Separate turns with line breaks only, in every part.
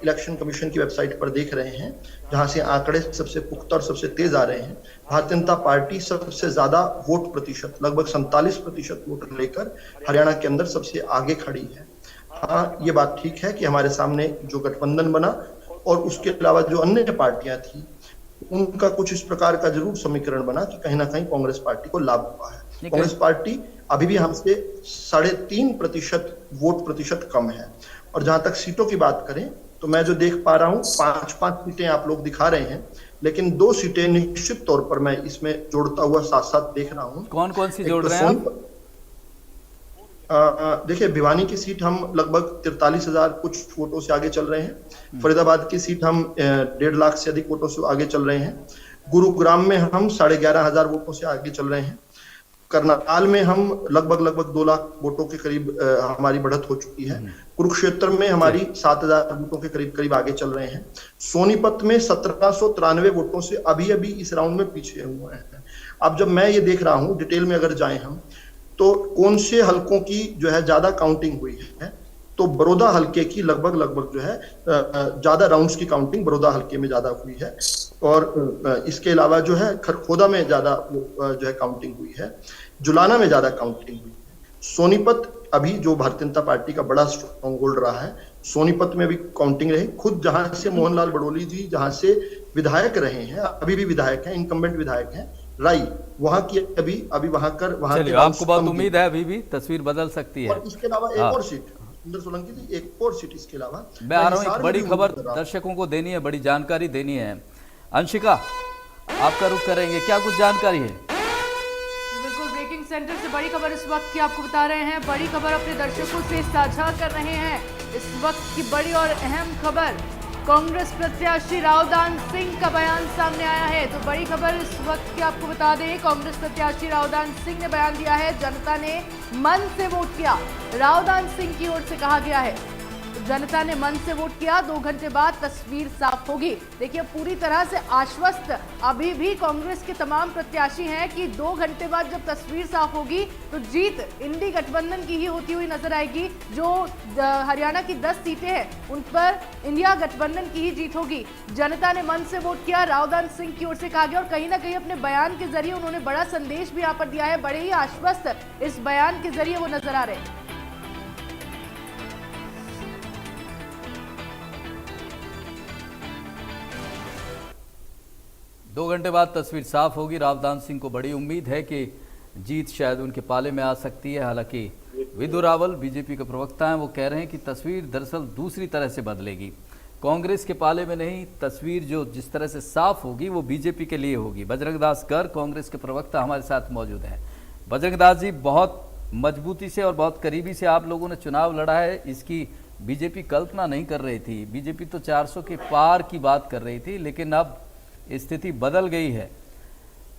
Election commission की website पर देख रहे हैं, जहां से आंकड़े सबसे पुख्ता और सबसे तेज आ रहे हैं, भारतीय जनता पार्टी सबसे ज्यादा वोट प्रतिशत, लगभग 47% वोट लेकर हरियाणा के अंदर सबसे आगे खड़ी है। हाँ, ये बात ठीक है कि हमारे सामने जो गठबंधन बना और उसके अलावा जो अन्य पार्टियां थी, उनका कुछ इस प्रकार का जरूर समीकरण बना कि कहीं ना कहीं कांग्रेस पार्टी को लाभ हुआ है। कांग्रेस पार्टी अभी भी हमसे 3.5% वोट प्रतिशत कम है। और जहां तक सीटों की बात करें तो मैं जो देख पा रहा हूं, 5-5 सीटें आप लोग दिखा रहे हैं, लेकिन 2 सीटें निश्चित तौर पर मैं इसमें जोड़ता हुआ साथ साथ देख रहा हूं।
कौन कौन सी जोड़ रहे हैं आप?
देखिए, भिवानी की सीट हम लगभग 43,000 कुछ वोटों से आगे चल रहे हैं। फरीदाबाद की सीट हम 1.5 लाख से अधिक वोटों से आगे चल रहे हैं। गुरुग्राम में हम 11,500 वोटों से आगे चल रहे हैं। करनाल में हम लगभग 2 लाख वोटों के करीब हमारी बढ़त हो चुकी है। कुरुक्षेत्र में हमारी 7,000 वोटों के करीब आगे चल रहे हैं। सोनीपत में 1793 वोटों से अभी इस राउंड में पीछे हुए हैं। अब जब मैं ये देख रहा हूं, डिटेल में अगर जाएं हम, तो कौन से हलकों की जो है ज्यादा काउंटिंग हुई है, तो बड़ौदा हलके की लगभग जो है ज्यादा राउंड्स की काउंटिंग बड़ौदा हलके में ज्यादा हुई है। और इसके अलावा जो है खरखोदा में ज्यादा जो है काउंटिंग हुई है। जुलाना में ज्यादा काउंटिंग हुई है। सोनीपत अभी जो भारतीय जनता पार्टी का बड़ा स्ट्रॉन्ग होल्ड रहा है, सोनीपत में भी काउंटिंग रही। खुद जहां से मोहनलाल बड़ोली जी जहां से विधायक रहे हैं, अभी भी विधायक हैं, इनकम्बेंट विधायक हैं, राई, वहां की अभी वहां के
आपको बहुत उम्मीद है अभी भी तस्वीर बदल सकती है।
और इसके अलावा एक और सीट, सुंदर सोलंकी जी, एक और सीट इसके अलावा
मैं आ रहा हूँ, एक बड़ी खबर दर्शकों को देनी है, बड़ी जानकारी देनी है। अंशिका, आपका रुख करेंगे, क्या कुछ जानकारी है?
बिल्कुल, ब्रेकिंग सेंटर से बड़ी खबर इस वक्त की आपको बता रहे हैं। बड़ी खबर अपने दर्शकों से साझा कर रहे हैं। इस वक्त की बड़ी और अहम खबर, कांग्रेस प्रत्याशी रावदान सिंह का बयान सामने आया है। तो बड़ी खबर इस वक्त की आपको बता दें, कांग्रेस प्रत्याशी रावदान सिंह ने बयान दिया है। जनता ने मन से वोट किया, रावदान सिंह की ओर से कहा गया है। जनता ने मन से वोट किया, 2 घंटे बाद तस्वीर साफ होगी। देखिए, पूरी तरह से आश्वस्त अभी भी कांग्रेस के तमाम प्रत्याशी हैं कि 2 घंटे बाद जब तस्वीर साफ होगी तो जीत इंडी गठबंधन की ही होती हुई नजर आएगी। जो हरियाणा की 10 सीटें हैं उन पर इंडिया गठबंधन की ही जीत होगी। जनता ने मन से वोट किया, रावदान सिंह की ओर से कहा गया। और कहीं ना कहीं अपने बयान के जरिए उन्होंने बड़ा संदेश भी यहाँ पर दिया है। बड़े ही आश्वस्त इस बयान के जरिए वो नजर आ रहे हैं।
2 घंटे बाद तस्वीर साफ होगी। रावदान सिंह को बड़ी उम्मीद है कि जीत शायद उनके पाले में आ सकती है। हालांकि विधु रावल बीजेपी के प्रवक्ता हैं, वो कह रहे हैं कि तस्वीर दरअसल दूसरी तरह से बदलेगी, कांग्रेस के पाले में नहीं। तस्वीर जो जिस तरह से साफ होगी वो बीजेपी के लिए होगी। बजरंग दास गर्ग कांग्रेस के प्रवक्ता हमारे साथ मौजूद हैं। बजरंग दास जी, बहुत मजबूती से और बहुत करीबी से आप लोगों ने चुनाव लड़ा है, इसकी बीजेपी कल्पना नहीं कर रही थी। बीजेपी तो 400 के पार की बात कर रही थी, लेकिन अब स्थिति बदल गई है।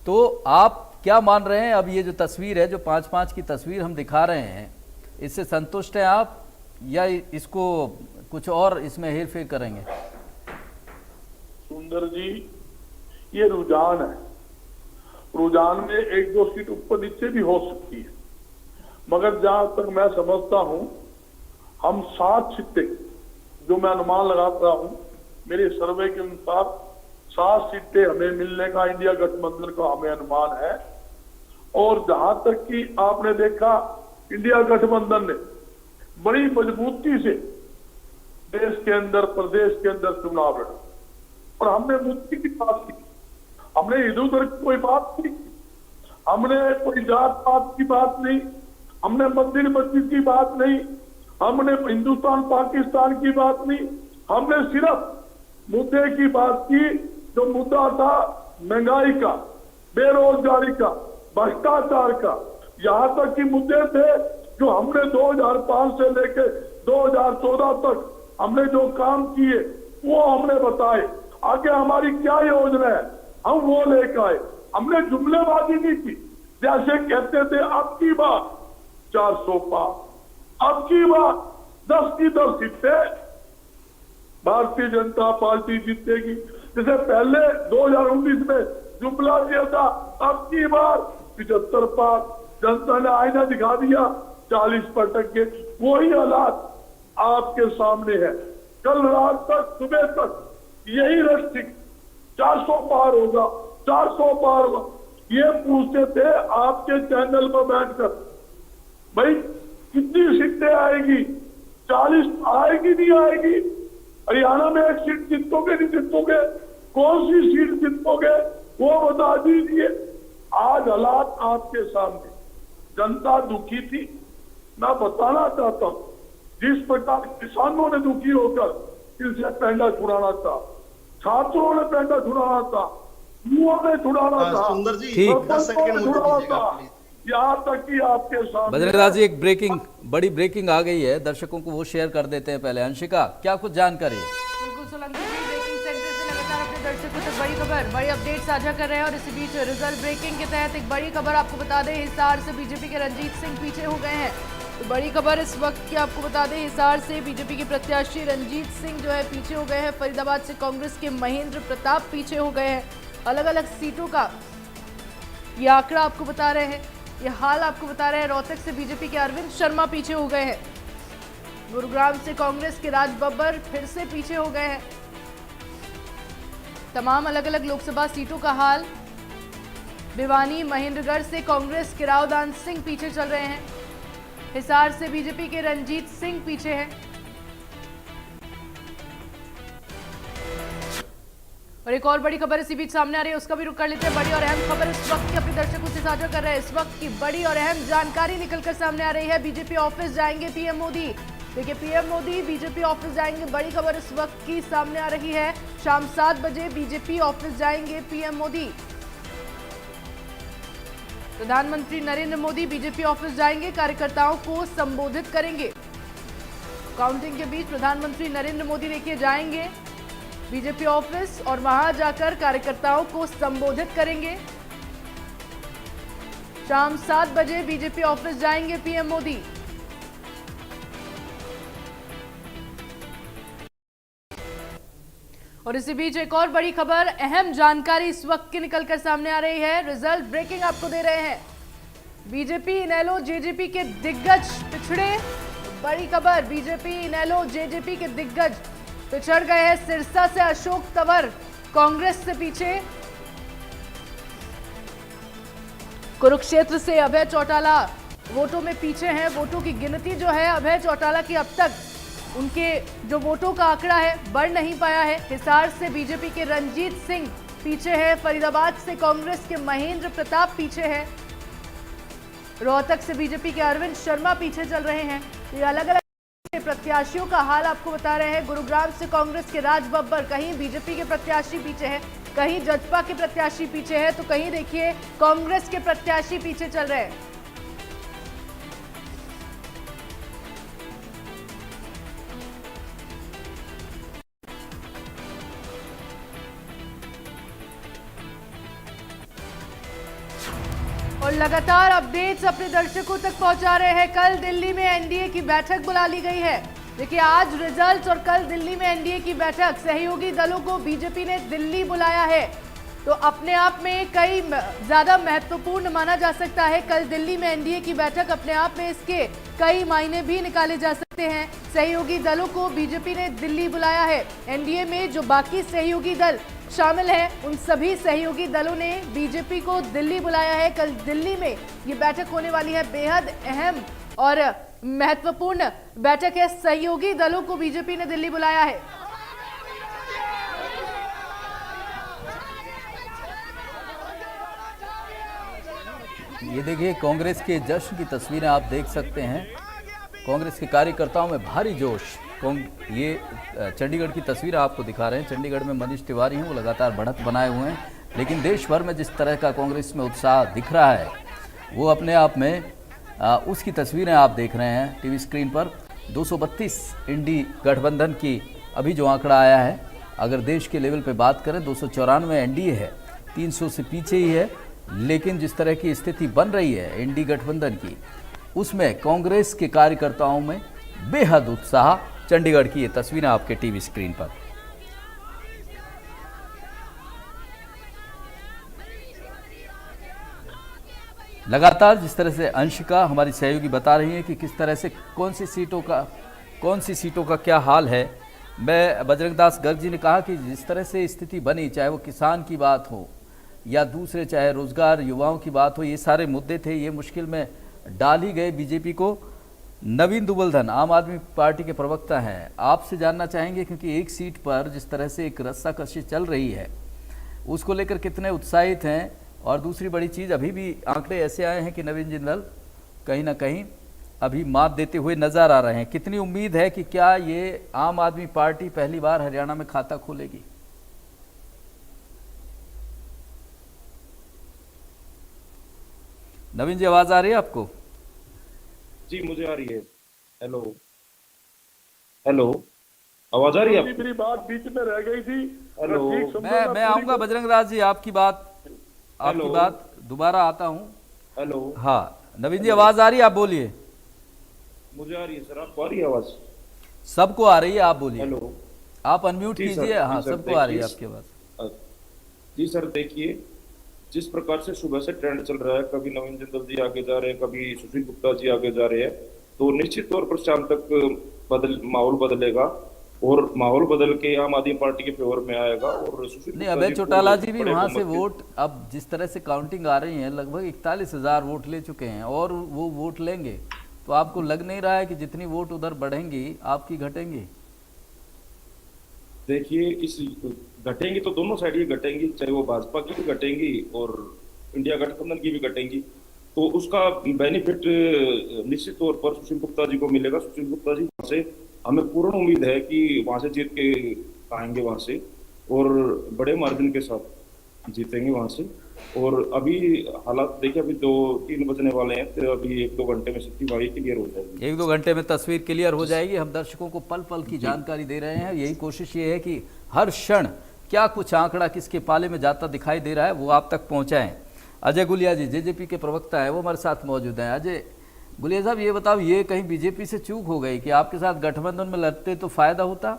तो आप क्या मान रहे हैं? अब ये जो तस्वीर है, जो 5-5 की तस्वीर हम दिखा रहे हैं, इससे संतुष्ट हैं आप या इसको कुछ और इसमें हेर फेर करेंगे?
सुंदर जी, ये रुझान है। रुझान में 1-2 सीट ऊपर नीचे भी हो सकती है, मगर जहां तक मैं समझता हूं, हम 7 सीटें, जो मैं अनुमान लगाता हूं, मेरे सर्वे के अनुसार 7 सीटें हमें मिलने का इंडिया गठबंधन का हमें अनुमान है। और जहां तक कि आपने देखा, इंडिया गठबंधन ने बड़ी मजबूती से देश के अंदर, प्रदेश के अंदर चुनाव लड़ा। और हमने मुक्ति की बात की, हमने इधर उधर की कोई बात नहीं, हमने कोई जात पात की बात नहीं, हमने मंदिर मस्जिद की बात नहीं, हमने हिंदुस्तान पाकिस्तान की बात नहीं। हमने सिर्फ मुद्दे की बात की, जो मुद्दा था महंगाई का, बेरोजगारी का, भ्रष्टाचार का। यहाँ तक कि मुद्दे थे जो हमने 2005 से लेकर 2014 तक हमने जो काम किए वो हमने बताए। आगे हमारी क्या योजना है हम वो लेकर आए। हमने जुमलेबाजी नहीं की, जैसे कहते थे अब की बार 400 पार, अब की बार 10 की 10 सीटें भारतीय जनता पार्टी जीतेगी। जैसे पहले 2019 में जुमला दिया था, अब की बार 75 पार, जनता ने आईना दिखा दिया 40 पर टके। वही हालात आपके सामने है। कल रात तक, सुबह तक यही रश थी, 400 पार होगा, 400 पार होगा। ये पूछते थे आपके चैनल पर बैठकर, भाई कितनी सीटें आएगी, 40 आएगी नहीं आएगी, हरियाणा में एक सीट जीतोगे नहीं जीतोगे, कौन सी सीट जीतोगे वो बता दीजिए। आज हालात आपके सामने, जनता दुखी थी। मैं बताना चाहता हूं, जिस प्रकार किसानों ने दुखी होकर इनसे पैंडा छुड़ाना था, छात्रों ने पैंडा छुड़ाना था, युवाओं ने छुड़ाना था,
सुंदर जी
ठीक।
10 सेकंड मुझे
छुड़ाना
दीजिएगा
था,
प्लीज।
यहाँ तक कि आपके सामने
बद्रीनाथ जी, एक बड़ी ब्रेकिंग आ गई है, दर्शकों को वो शेयर कर देते हैं। पहले अंशिका, क्या कुछ जानकारी है?
बिल्कुल सोलंकी जी, ब्रेकिंग सेंटर से लगातार अपने दर्शकों तक बड़ी खबर, बड़ी अपडेट साझा कर रहे हैं। और इसी बीच रिजल्ट ब्रेकिंग के तहत एक बड़ी खबर आपको बता दें, हिसार से बीजेपी के रंजीत सिंह पीछे हो गए हैं। तो बड़ी खबर इस वक्त की आपको बता दें, हिसार से बीजेपी के प्रत्याशी रंजीत सिंह जो है पीछे हो गए हैं। फरीदाबाद से कांग्रेस के महेंद्र प्रताप पीछे हो गए हैं। अलग अलग सीटों का ये आंकड़ा आपको बता रहे हैं, ये हाल आपको बता रहे हैं। रोहतक से बीजेपी के अरविंद शर्मा पीछे हो गए हैं। गुरुग्राम से कांग्रेस के राज बब्बर फिर से पीछे हो गए हैं। तमाम अलग अलग लोकसभा सीटों का हाल, भिवानी महेंद्रगढ़ से कांग्रेस के रावदान सिंह पीछे चल रहे हैं। हिसार से बीजेपी के रंजीत सिंह पीछे हैं। और एक और बड़ी खबर इसी बीच सामने आ रही है, उसका भी रुख कर लेते हैं। बड़ी और अहम खबर इस वक्त की अपने दर्शकों से साझा कर रहे हैं। इस वक्त की बड़ी और अहम जानकारी निकलकर सामने आ रही है। बीजेपी ऑफिस जाएंगे पीएम मोदी। देखिए, पीएम मोदी बीजेपी ऑफिस जाएंगे, बड़ी खबर इस वक्त की सामने आ रही है। शाम 7 बजे बीजेपी ऑफिस जाएंगे पीएम मोदी। प्रधानमंत्री नरेंद्र मोदी बीजेपी ऑफिस जाएंगे, कार्यकर्ताओं को संबोधित करेंगे। काउंटिंग के बीच प्रधानमंत्री नरेंद्र मोदी देखिए जाएंगे बीजेपी ऑफिस और वहां जाकर कार्यकर्ताओं को संबोधित करेंगे। शाम 7 बजे बीजेपी ऑफिस जाएंगे पीएम मोदी। और इसी बीच एक और बड़ी खबर, अहम जानकारी इस वक्त की निकलकर सामने आ रही है। रिजल्ट ब्रेकिंग आपको दे रहे हैं। बीजेपी इनेलो जेजेपी के दिग्गज पिछड़े, बड़ी खबर, बीजेपी इनेलो जेजेपी के दिग्गज पिछड़ गए हैं। सिरसा से अशोक तंवर कांग्रेस से पीछे, कुरुक्षेत्र से अभय चौटाला वोटों में पीछे हैं। वोटों की गिनती जो है अभय चौटाला की, अब तक उनके जो वोटों का आंकड़ा है बढ़ नहीं पाया है। हिसार से बीजेपी के रंजीत सिंह पीछे हैं। फरीदाबाद से कांग्रेस के महेंद्र प्रताप पीछे हैं। रोहतक से बीजेपी के अरविंद शर्मा पीछे चल रहे हैं। ये अलग अलग प्रत्याशियों का हाल आपको बता रहे हैं। गुरुग्राम से कांग्रेस के राज बब्बर, कहीं बीजेपी के प्रत्याशी पीछे हैं, कहीं जजपा के प्रत्याशी पीछे हैं, तो कहीं देखिए कांग्रेस के प्रत्याशी पीछे चल रहे हैं। और लगातार अपडेट्स अपने दर्शकों तक पहुंचा रहे हैं। कल दिल्ली में एनडीए की बैठक बुला ली गई है। देखिए, आज रिजल्ट और कल दिल्ली में एनडीए की बैठक, सहयोगी दलों को बीजेपी ने दिल्ली बुलाया है, तो अपने आप में कई ज्यादा महत्वपूर्ण माना जा सकता है। कल दिल्ली में एनडीए की बैठक, अपने आप में इसके कई मायने भी निकाले जा सकते हैं। सहयोगी दलों को बीजेपी ने दिल्ली बुलाया है। एनडीए में जो बाकी सहयोगी दल शामिल हैं, उन सभी सहयोगी दलों ने बीजेपी को दिल्ली बुलाया है। कल दिल्ली में ये बैठक होने वाली है। बेहद अहम और महत्वपूर्ण बैठक है। सहयोगी दलों को बीजेपी ने दिल्ली बुलाया है।
ये देखिए, कांग्रेस के जश्न की तस्वीरें आप देख सकते हैं। कांग्रेस के कार्यकर्ताओं में भारी जोश। ये चंडीगढ़ की तस्वीर आपको दिखा रहे हैं। चंडीगढ़ में मनीष तिवारी हैं, वो लगातार बढ़त बनाए हुए हैं। लेकिन देश भर में जिस तरह का कांग्रेस में उत्साह दिख रहा है, वो अपने आप में उसकी तस्वीरें आप देख रहे हैं टीवी स्क्रीन पर। 232 इंडी गठबंधन की अभी जो आंकड़ा आया है, अगर देश के लेवल पे बात करें 294 एनडीए है, 300 से पीछे ही है। लेकिन जिस तरह की स्थिति बन रही है इंडी गठबंधन की, उसमें कांग्रेस के कार्यकर्ताओं में बेहद उत्साह। चंडीगढ़ की ये तस्वीरें आपके टीवी स्क्रीन पर। लगातार जिस तरह से अंशिका हमारी सहयोगी बता रही है कि किस तरह से कौन सी सीटों का क्या हाल है, मैं बजरंग दास गर्ग जी ने कहा कि जिस तरह से स्थिति बनी, चाहे वो किसान की बात हो या दूसरे, चाहे रोजगार युवाओं की बात हो, ये सारे मुद्दे थे, ये मुश्किल में डाल ही गए बीजेपी को। नवीन दुबलधन आम आदमी पार्टी के प्रवक्ता हैं, आपसे जानना चाहेंगे क्योंकि एक सीट पर जिस तरह से एक रस्साकशी चल रही है उसको लेकर कितने उत्साहित हैं, और दूसरी बड़ी चीज़ अभी भी आंकड़े ऐसे आए हैं कि नवीन जिंदल कहीं ना कहीं अभी मात देते हुए नजर आ रहे हैं। कितनी उम्मीद है कि क्या ये आम आदमी पार्टी पहली बार हरियाणा में खाता खोलेगी? नवीन जी, आवाज आ रही है आपको?
जी मुझे आ रही है। हेलो हेलो, आवाज आ रही है आपको?
मेरी बात बीच में रह गई थी।
हेलो,
मैं आऊंगा बजरंग दास जी, आपकी बात दोबारा आता हूं।
हेलो,
हाँ नवीन जी, आवाज आ रही है, आप बोलिए।
मुझे आ रही है सर, आपको आ रही है आवाज?
सबको आ रही है, आप बोलिए।
हेलो,
आप अनम्यूट
जी सर,
कीजिए। हाँ
जी सर,
सबको आ रही है
देखिए,
आपकी आवाज।
जी सर, देखिए जिस प्रकार से सुबह से ट्रेंड चल रहा है, कभी नवीन जिंदल जी आगे जा रहे हैं, कभी सुशील गुप्ता जी आगे जा रहे हैं, तो निश्चित तौर पर शाम तक माहौल बदलेगा और माहौल बदल के आम आदमी पार्टी के फेवर में आएगा। और सुशील
नहीं,
गुप्ता
अभय
जी
चौटाला
को
जी भी
बड़े
वहां से
बहुमत के-
वोट, अब जिस तरह से काउंटिंग आ रही है, लगभग 41,000 वोट ले चुके हैं और वो वोट लेंगे, तो आपको लग नहीं रहा है कि जितनी वोट उधर बढ़ेंगी आपकी घटेंगी?
देखिए, इस घटेंगी तो दोनों साइड ही घटेंगी, चाहे वो भाजपा की भी घटेंगी और इंडिया गठबंधन की भी घटेंगी, तो उसका बेनिफिट निश्चित तौर पर सुशील गुप्ता जी को मिलेगा। सुशील गुप्ता जी वहां से हमें पूर्ण उम्मीद है कि वहां से जीत के आएंगे वहां से, और बड़े मार्जिन के साथ जीतेंगे वहां से। और अभी हालात देखिए, अभी 2-3 बजने वाले हैं, तो अभी 1-2 घंटे में स्थिति वही क्लियर हो जाएगी।
1-2 घंटे में तस्वीर क्लियर हो जाएगी। हम दर्शकों को पल पल की जानकारी दे रहे हैं। यही कोशिश ये है कि हर क्षण क्या कुछ आंकड़ा किसके पाले में जाता दिखाई दे रहा है वो आप तक पहुंचाएं। अजय गुलिया जी जेजेपी के प्रवक्ता है, वो हमारे साथ मौजूद हैं। अजय गुलिया साहब, ये बताओ, ये कहीं बीजेपी से चूक हो गई कि आपके साथ गठबंधन में लड़ते तो फायदा होता?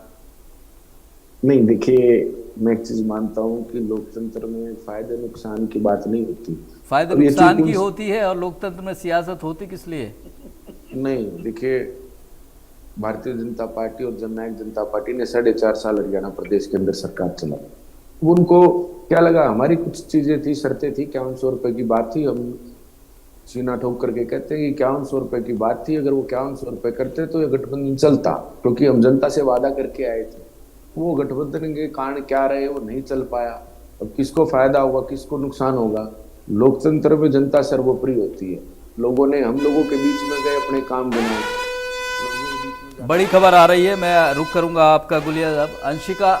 नहीं, देखिए, मैं एक चीज मानता हूं कि लोकतंत्र में फायदे नुकसान की बात नहीं होती।
फायदे
अब ये
नुकसान
चीज
की होती है, और लोकतंत्र में सियासत होती किस लिए?
नहीं, देखिए, भारतीय जनता पार्टी और जननायक जनता पार्टी ने 4.5 साल हरियाणा प्रदेश के अंदर सरकार चलाई। उनको क्या लगा, हमारी कुछ चीजें थी, शर्तें थी, 5100 रुपए की बात थी। हम सीना ठोक करके कहते हैं कि 5100 रुपए की बात थी, अगर वो 5100 रुपए करते तो ये गठबंधन चलता, क्योंकि हम जनता से वादा करके आए थे। वो गठबंधन के कारण क्या रहे, वो नहीं चल पाया। अब किसको फायदा होगा, किसको नुकसान होगा? लोकतंत्र में जनता सर्वोपरि होती है। हम लोगों के बीच में गए, अपने काम बनाए।
बड़ी खबर आ रही है, मैं रुक करूंगा आपका गुलिया साहब।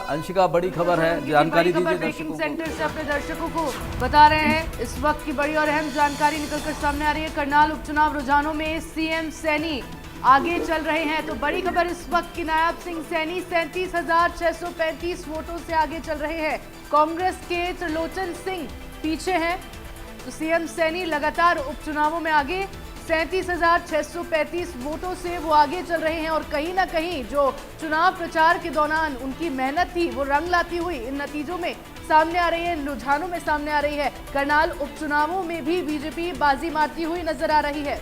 अंशिका बड़ी खबर है, जानकारी दीजिए
ब्रेकिंग
दर्शकों
सेंटर से अपने दर्शकों को बता रहे हैं। इस वक्त की बड़ी और अहम जानकारी निकलकर सामने आ रही है। करनाल उपचुनाव रुझानों में सीएम सैनी आगे चल रहे हैं। तो बड़ी खबर इस वक्त की, नायब सिंह सैनी 37,635 वोटों से आगे चल रहे हैं। कांग्रेस के त्रिलोचन सिंह पीछे हैं। तो सीएम सैनी लगातार उपचुनावों में आगे, 37,635 वोटों से वो आगे चल रहे हैं। और कहीं ना कहीं जो चुनाव प्रचार के दौरान उनकी मेहनत थी वो रंग लाती हुई इन नतीजों में सामने आ रही है, रुझानों में सामने आ रही है। करनाल उपचुनावों में भी बीजेपी बाजी मारती हुई नजर आ रही है।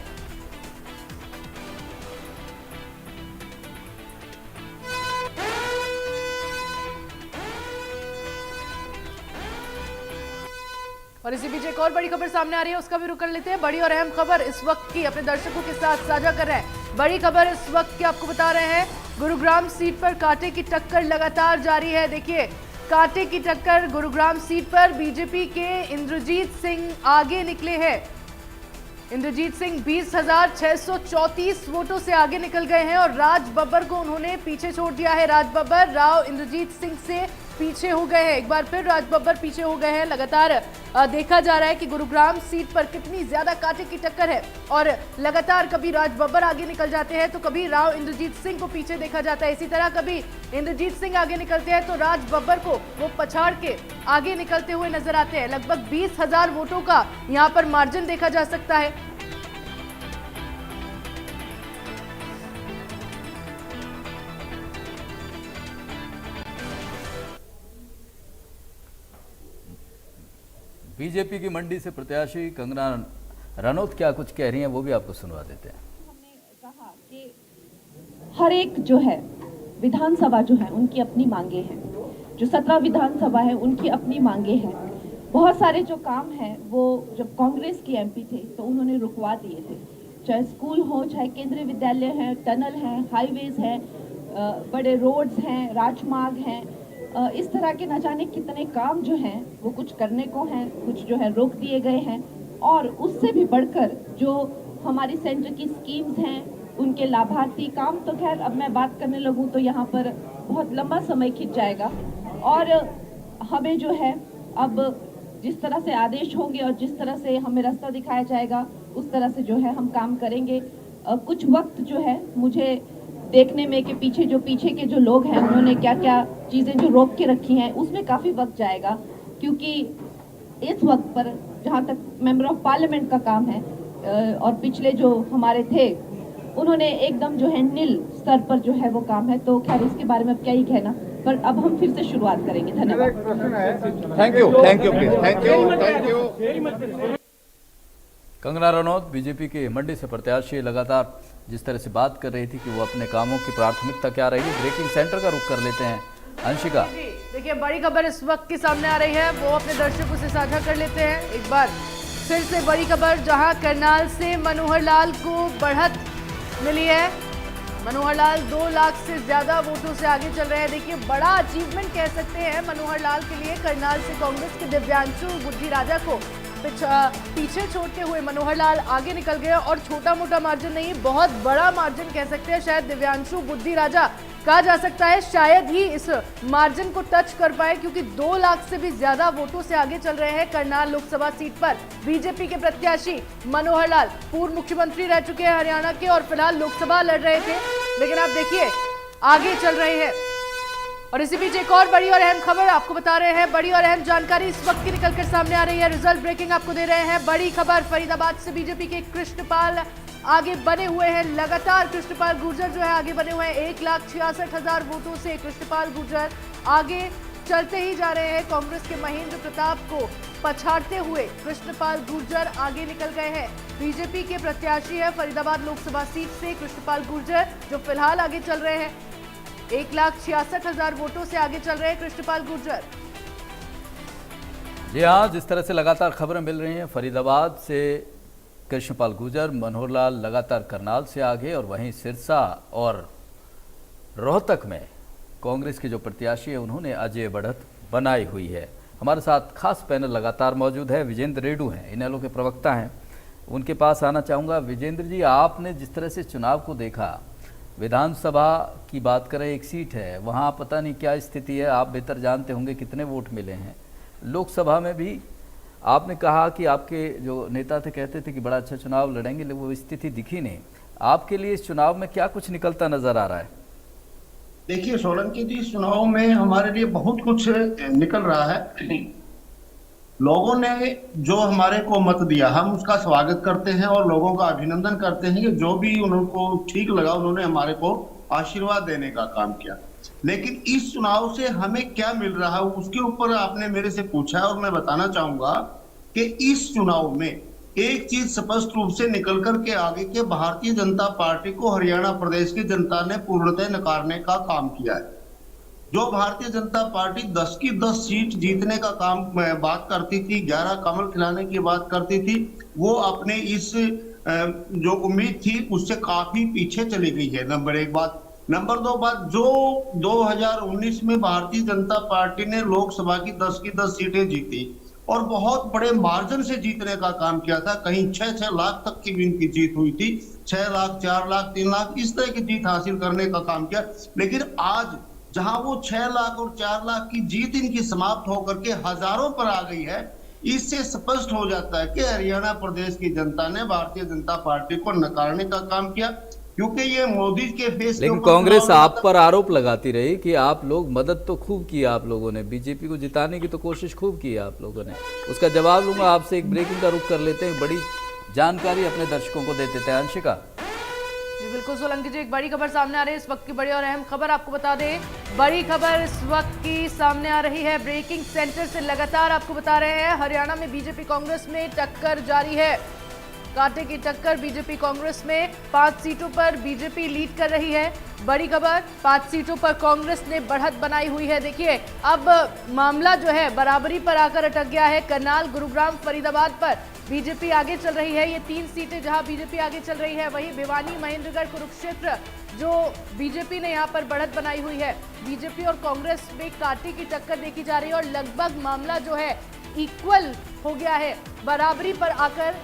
और इसी बीच एक और बड़ी खबर सामने आ रही है, उसका भी रुख कर लेते हैं। बड़ी और अहम खबर इस वक्त की अपने दर्शकों के साथ साझा कर रहे हैं। बड़ी खबर इस वक्त की आपको बता रहे हैं, गुरुग्राम सीट पर कांटे की टक्कर लगातार जारी है। देखिए, कांटे की टक्कर गुरुग्राम सीट पर बीजेपी के इंद्रजीत सिंह आगे निकले हैं। इंद्रजीत सिंह 20,634 वोटों से आगे निकल गए हैं और राज बब्बर को उन्होंने पीछे छोड़ दिया है। राज बब्बर राव इंद्रजीत सिंह से पीछे हो गए हैं। एक बार फिर राज बब्बर पीछे हो गए हैं। लगातार देखा जा रहा है कि गुरुग्राम सीट पर कितनी ज्यादा कांटे की टक्कर है और लगातार कभी राज बब्बर आगे निकल जाते हैं तो कभी राव इंद्रजीत सिंह को पीछे देखा जाता है। इसी तरह कभी इंद्रजीत सिंह आगे निकलते हैं तो राज बब्बर को वो पछाड़ के आगे निकलते हुए नजर आते हैं। लगभग 20,000 वोटों का यहाँ पर मार्जिन देखा जा सकता है।
बीजेपी की मंडी से प्रत्याशी कंगना रनौत क्या कुछ कह रही हैं वो भी आपको सुनवा देते हैं।
हमने कहा कि हर एक जो है विधानसभा जो है उनकी अपनी मांगे हैं, जो 17 विधानसभा है उनकी अपनी मांगे हैं। बहुत सारे जो काम हैं वो जब कांग्रेस की एमपी थे तो उन्होंने रुकवा दिए थे, चाहे स्कूल हो, चाहे केंद्रीय विद्यालय हैं, टनल हैं, हाईवेज हैं, बड़े रोड्स हैं, राजमार्ग हैं, इस तरह के न जाने कितने काम जो हैं वो कुछ करने को हैं, कुछ जो है रोक दिए गए हैं। और उससे भी बढ़कर जो हमारी सेंटर की स्कीम्स हैं उनके लाभार्थी काम, तो खैर अब मैं बात करने लगूँ तो यहाँ पर बहुत लंबा समय खिंच जाएगा। और हमें जो है अब जिस तरह से आदेश होंगे और जिस तरह से हमें रास्ता दिखाया जाएगा उस तरह से जो है हम काम करेंगे। कुछ वक्त जो है मुझे देखने में कि पीछे के जो लोग हैं उन्होंने क्या क्या चीज़ें जो रोक के रखी हैं उसमें काफ़ी वक्त जाएगा, क्योंकि इस वक्त पर जहाँ तक मेंबर ऑफ पार्लियामेंट का काम है और पिछले जो हमारे थे उन्होंने एकदम जो है नील स्तर पर जो है वो काम है, तो खैर इसके बारे में अब क्या ही कहना, पर अब हम फिर से शुरुआत करेंगे। धन्यवाद।
Thank you thank you.
Kangana Ranaut BJP के मंडी से प्रत्याशी लगातार जिस तरह से बात कर रही थी कि वो अपने कामों की प्राथमिकता क्या रहेगी। ब्रेकिंग सेंटर का रुख कर लेते हैं अंशिका।
देखिए बड़ी खबर इस वक्त की सामने आ रही है, वो अपने दर्शकों से साझा कर लेते हैं। एक बार फिर से बड़ी खबर, जहां करनाल से मनोहर लाल को बढ़त मिली है। मनोहर लाल 2 लाख से ज्यादा वोटों से आगे चल रहे हैं। देखिए बड़ा अचीवमेंट कह सकते हैं मनोहर लाल के लिए। करनाल से कांग्रेस के दिव्यांशु बुद्धि राजा को पीछे छोड़ते हुए मनोहर लाल आगे निकल गए, और छोटा मोटा मार्जिन नहीं, बहुत बड़ा मार्जिन कह सकते हैं। शायद दिव्यांशु बुद्धि राजा कहा जा सकता है शायद ही इस मार्जिन को टच कर पाए, क्योंकि 2 लाख से भी ज्यादा वोटों से आगे चल रहे हैं। करनाल लोकसभा सीट पर बीजेपी के प्रत्याशी मनोहर लाल पूर्व मुख्यमंत्री रह चुके हैं हरियाणा के, और फिलहाल लोकसभा लड़ रहे थे, लेकिन आप देखिए आगे चल रहे हैं। और इसी बीच एक और बड़ी और अहम खबर आपको बता रहे हैं, बड़ी और अहम जानकारी इस वक्त की निकलकर सामने आ रही है। रिजल्ट ब्रेकिंग आपको दे रहे हैं। बड़ी खबर, फरीदाबाद से बीजेपी के कृष्णपाल आगे बने हुए हैं। लगातार कृष्णपाल गुर्जर जो है आगे बने हुए हैं। 1,66,000 वोटों से कृष्णपाल गुर्जर आगे चलते ही जा रहे हैं। कांग्रेस के महेंद्र प्रताप को पछाड़ते हुए कृष्णपाल गुर्जर आगे निकल गए हैं। बीजेपी के प्रत्याशी है फरीदाबाद लोकसभा सीट से कृष्णपाल गुर्जर, जो फिलहाल आगे चल रहे हैं। 1,66,000 वोटों से आगे चल रहे हैं कृष्णपाल गुर्जर।
जी हाँ, जिस तरह से लगातार खबरें मिल रही हैं, फरीदाबाद से कृष्णपाल गुर्जर, मनोहर लाल लगातार करनाल से आगे, और वहीं सिरसा और रोहतक में कांग्रेस के जो प्रत्याशी है उन्होंने अजय बढ़त बनाई हुई है। हमारे साथ खास पैनल लगातार मौजूद है। विजेंद्र रेड्डू हैं, इनेलो के प्रवक्ता हैं, उनके पास आना चाहूँगा। विजेंद्र जी, आपने जिस तरह से चुनाव को देखा, विधानसभा की बात करें, एक सीट है, वहाँ पता नहीं क्या स्थिति है, आप बेहतर जानते होंगे कितने वोट मिले हैं। लोकसभा में भी आपने कहा कि आपके जो नेता थे कहते थे कि बड़ा अच्छा चुनाव लड़ेंगे, लेकिन वो स्थिति दिखी नहीं। आपके लिए इस चुनाव में क्या कुछ निकलता नजर आ रहा है?
देखिए सोलंकी जी, इस चुनाव में हमारे लिए बहुत कुछ निकल रहा है। लोगों ने जो हमारे को मत दिया, हम उसका स्वागत करते हैं और लोगों का अभिनंदन करते हैं कि जो भी उनको ठीक लगा उन्होंने हमारे को आशीर्वाद देने का काम किया। लेकिन इस चुनाव से हमें क्या मिल रहा है उसके ऊपर आपने मेरे से पूछा है, और मैं बताना चाहूंगा कि इस चुनाव में एक चीज स्पष्ट रूप से निकल कर के आगे के भारतीय जनता पार्टी को हरियाणा प्रदेश की जनता ने पूर्णतः नकारने का काम किया है। जो भारतीय जनता पार्टी 10 की 10 सीट जीतने का काम बात करती थी, 11 कमल खिलाने की बात करती थी, वो अपने इस जो उम्मीद थी उससे काफी पीछे चली गई है। नंबर 1 बात। नंबर 2 बात, जो 2019 में भारतीय जनता पार्टी ने लोकसभा की 10 की 10 सीटें जीती और बहुत बड़े मार्जिन से जीतने का काम किया था, कहीं 6-6 लाख तक की भी इनकी जीत हुई थी, 6 लाख, 4 लाख, 3 लाख, इस तरह की जीत हासिल करने का काम किया। लेकिन आज जहां वो 6 लाख और 4 लाख की जीत इनकी समाप्त होकर के हजारों पर आ गई है, इससे स्पष्ट हो जाता है कि हरियाणा प्रदेश की जनता ने भारतीय जनता पार्टी को नकारने का काम किया, क्योंकि ये मोदी के फेस।
लेकिन कांग्रेस आप पर आरोप लगाती रही कि आप लोग मदद तो खूब की, आप लोगों ने बीजेपी को जिताने की तो कोशिश खूब की आप लोगों ने। उसका जवाब लूंगा आपसे। एक ब्रेकिंग का रुख कर लेते हैं, बड़ी जानकारी अपने दर्शकों को देते थे। अंशिका
जी बिल्कुल सोलंकी जी, एक बड़ी खबर सामने आ रही है इस वक्त की, बड़ी और अहम खबर आपको बता दें। बड़ी खबर इस वक्त की सामने आ रही है, ब्रेकिंग सेंटर से लगातार आपको बता रहे हैं। हरियाणा में बीजेपी कांग्रेस में टक्कर जारी है। कांटे की टक्कर बीजेपी कांग्रेस में, 5 सीटों पर बीजेपी लीड कर रही है। बड़ी खबर, 5 सीटों पर कांग्रेस ने बढ़त बनाई हुई है। देखिए अब मामला जो है बराबरी पर आकर अटक गया है। करनाल, गुरुग्राम, फरीदाबाद पर बीजेपी आगे चल रही है। ये 3 सीटें जहां बीजेपी आगे चल रही है, वहीं भिवानी, महेंद्रगढ़, कुरुक्षेत्र जो बीजेपी ने यहां पर बढ़त बनाई हुई है। बीजेपी और कांग्रेस में कांटे की टक्कर देखी जा रही है और लगभग मामला जो है इक्वल हो गया है, बराबरी पर आकर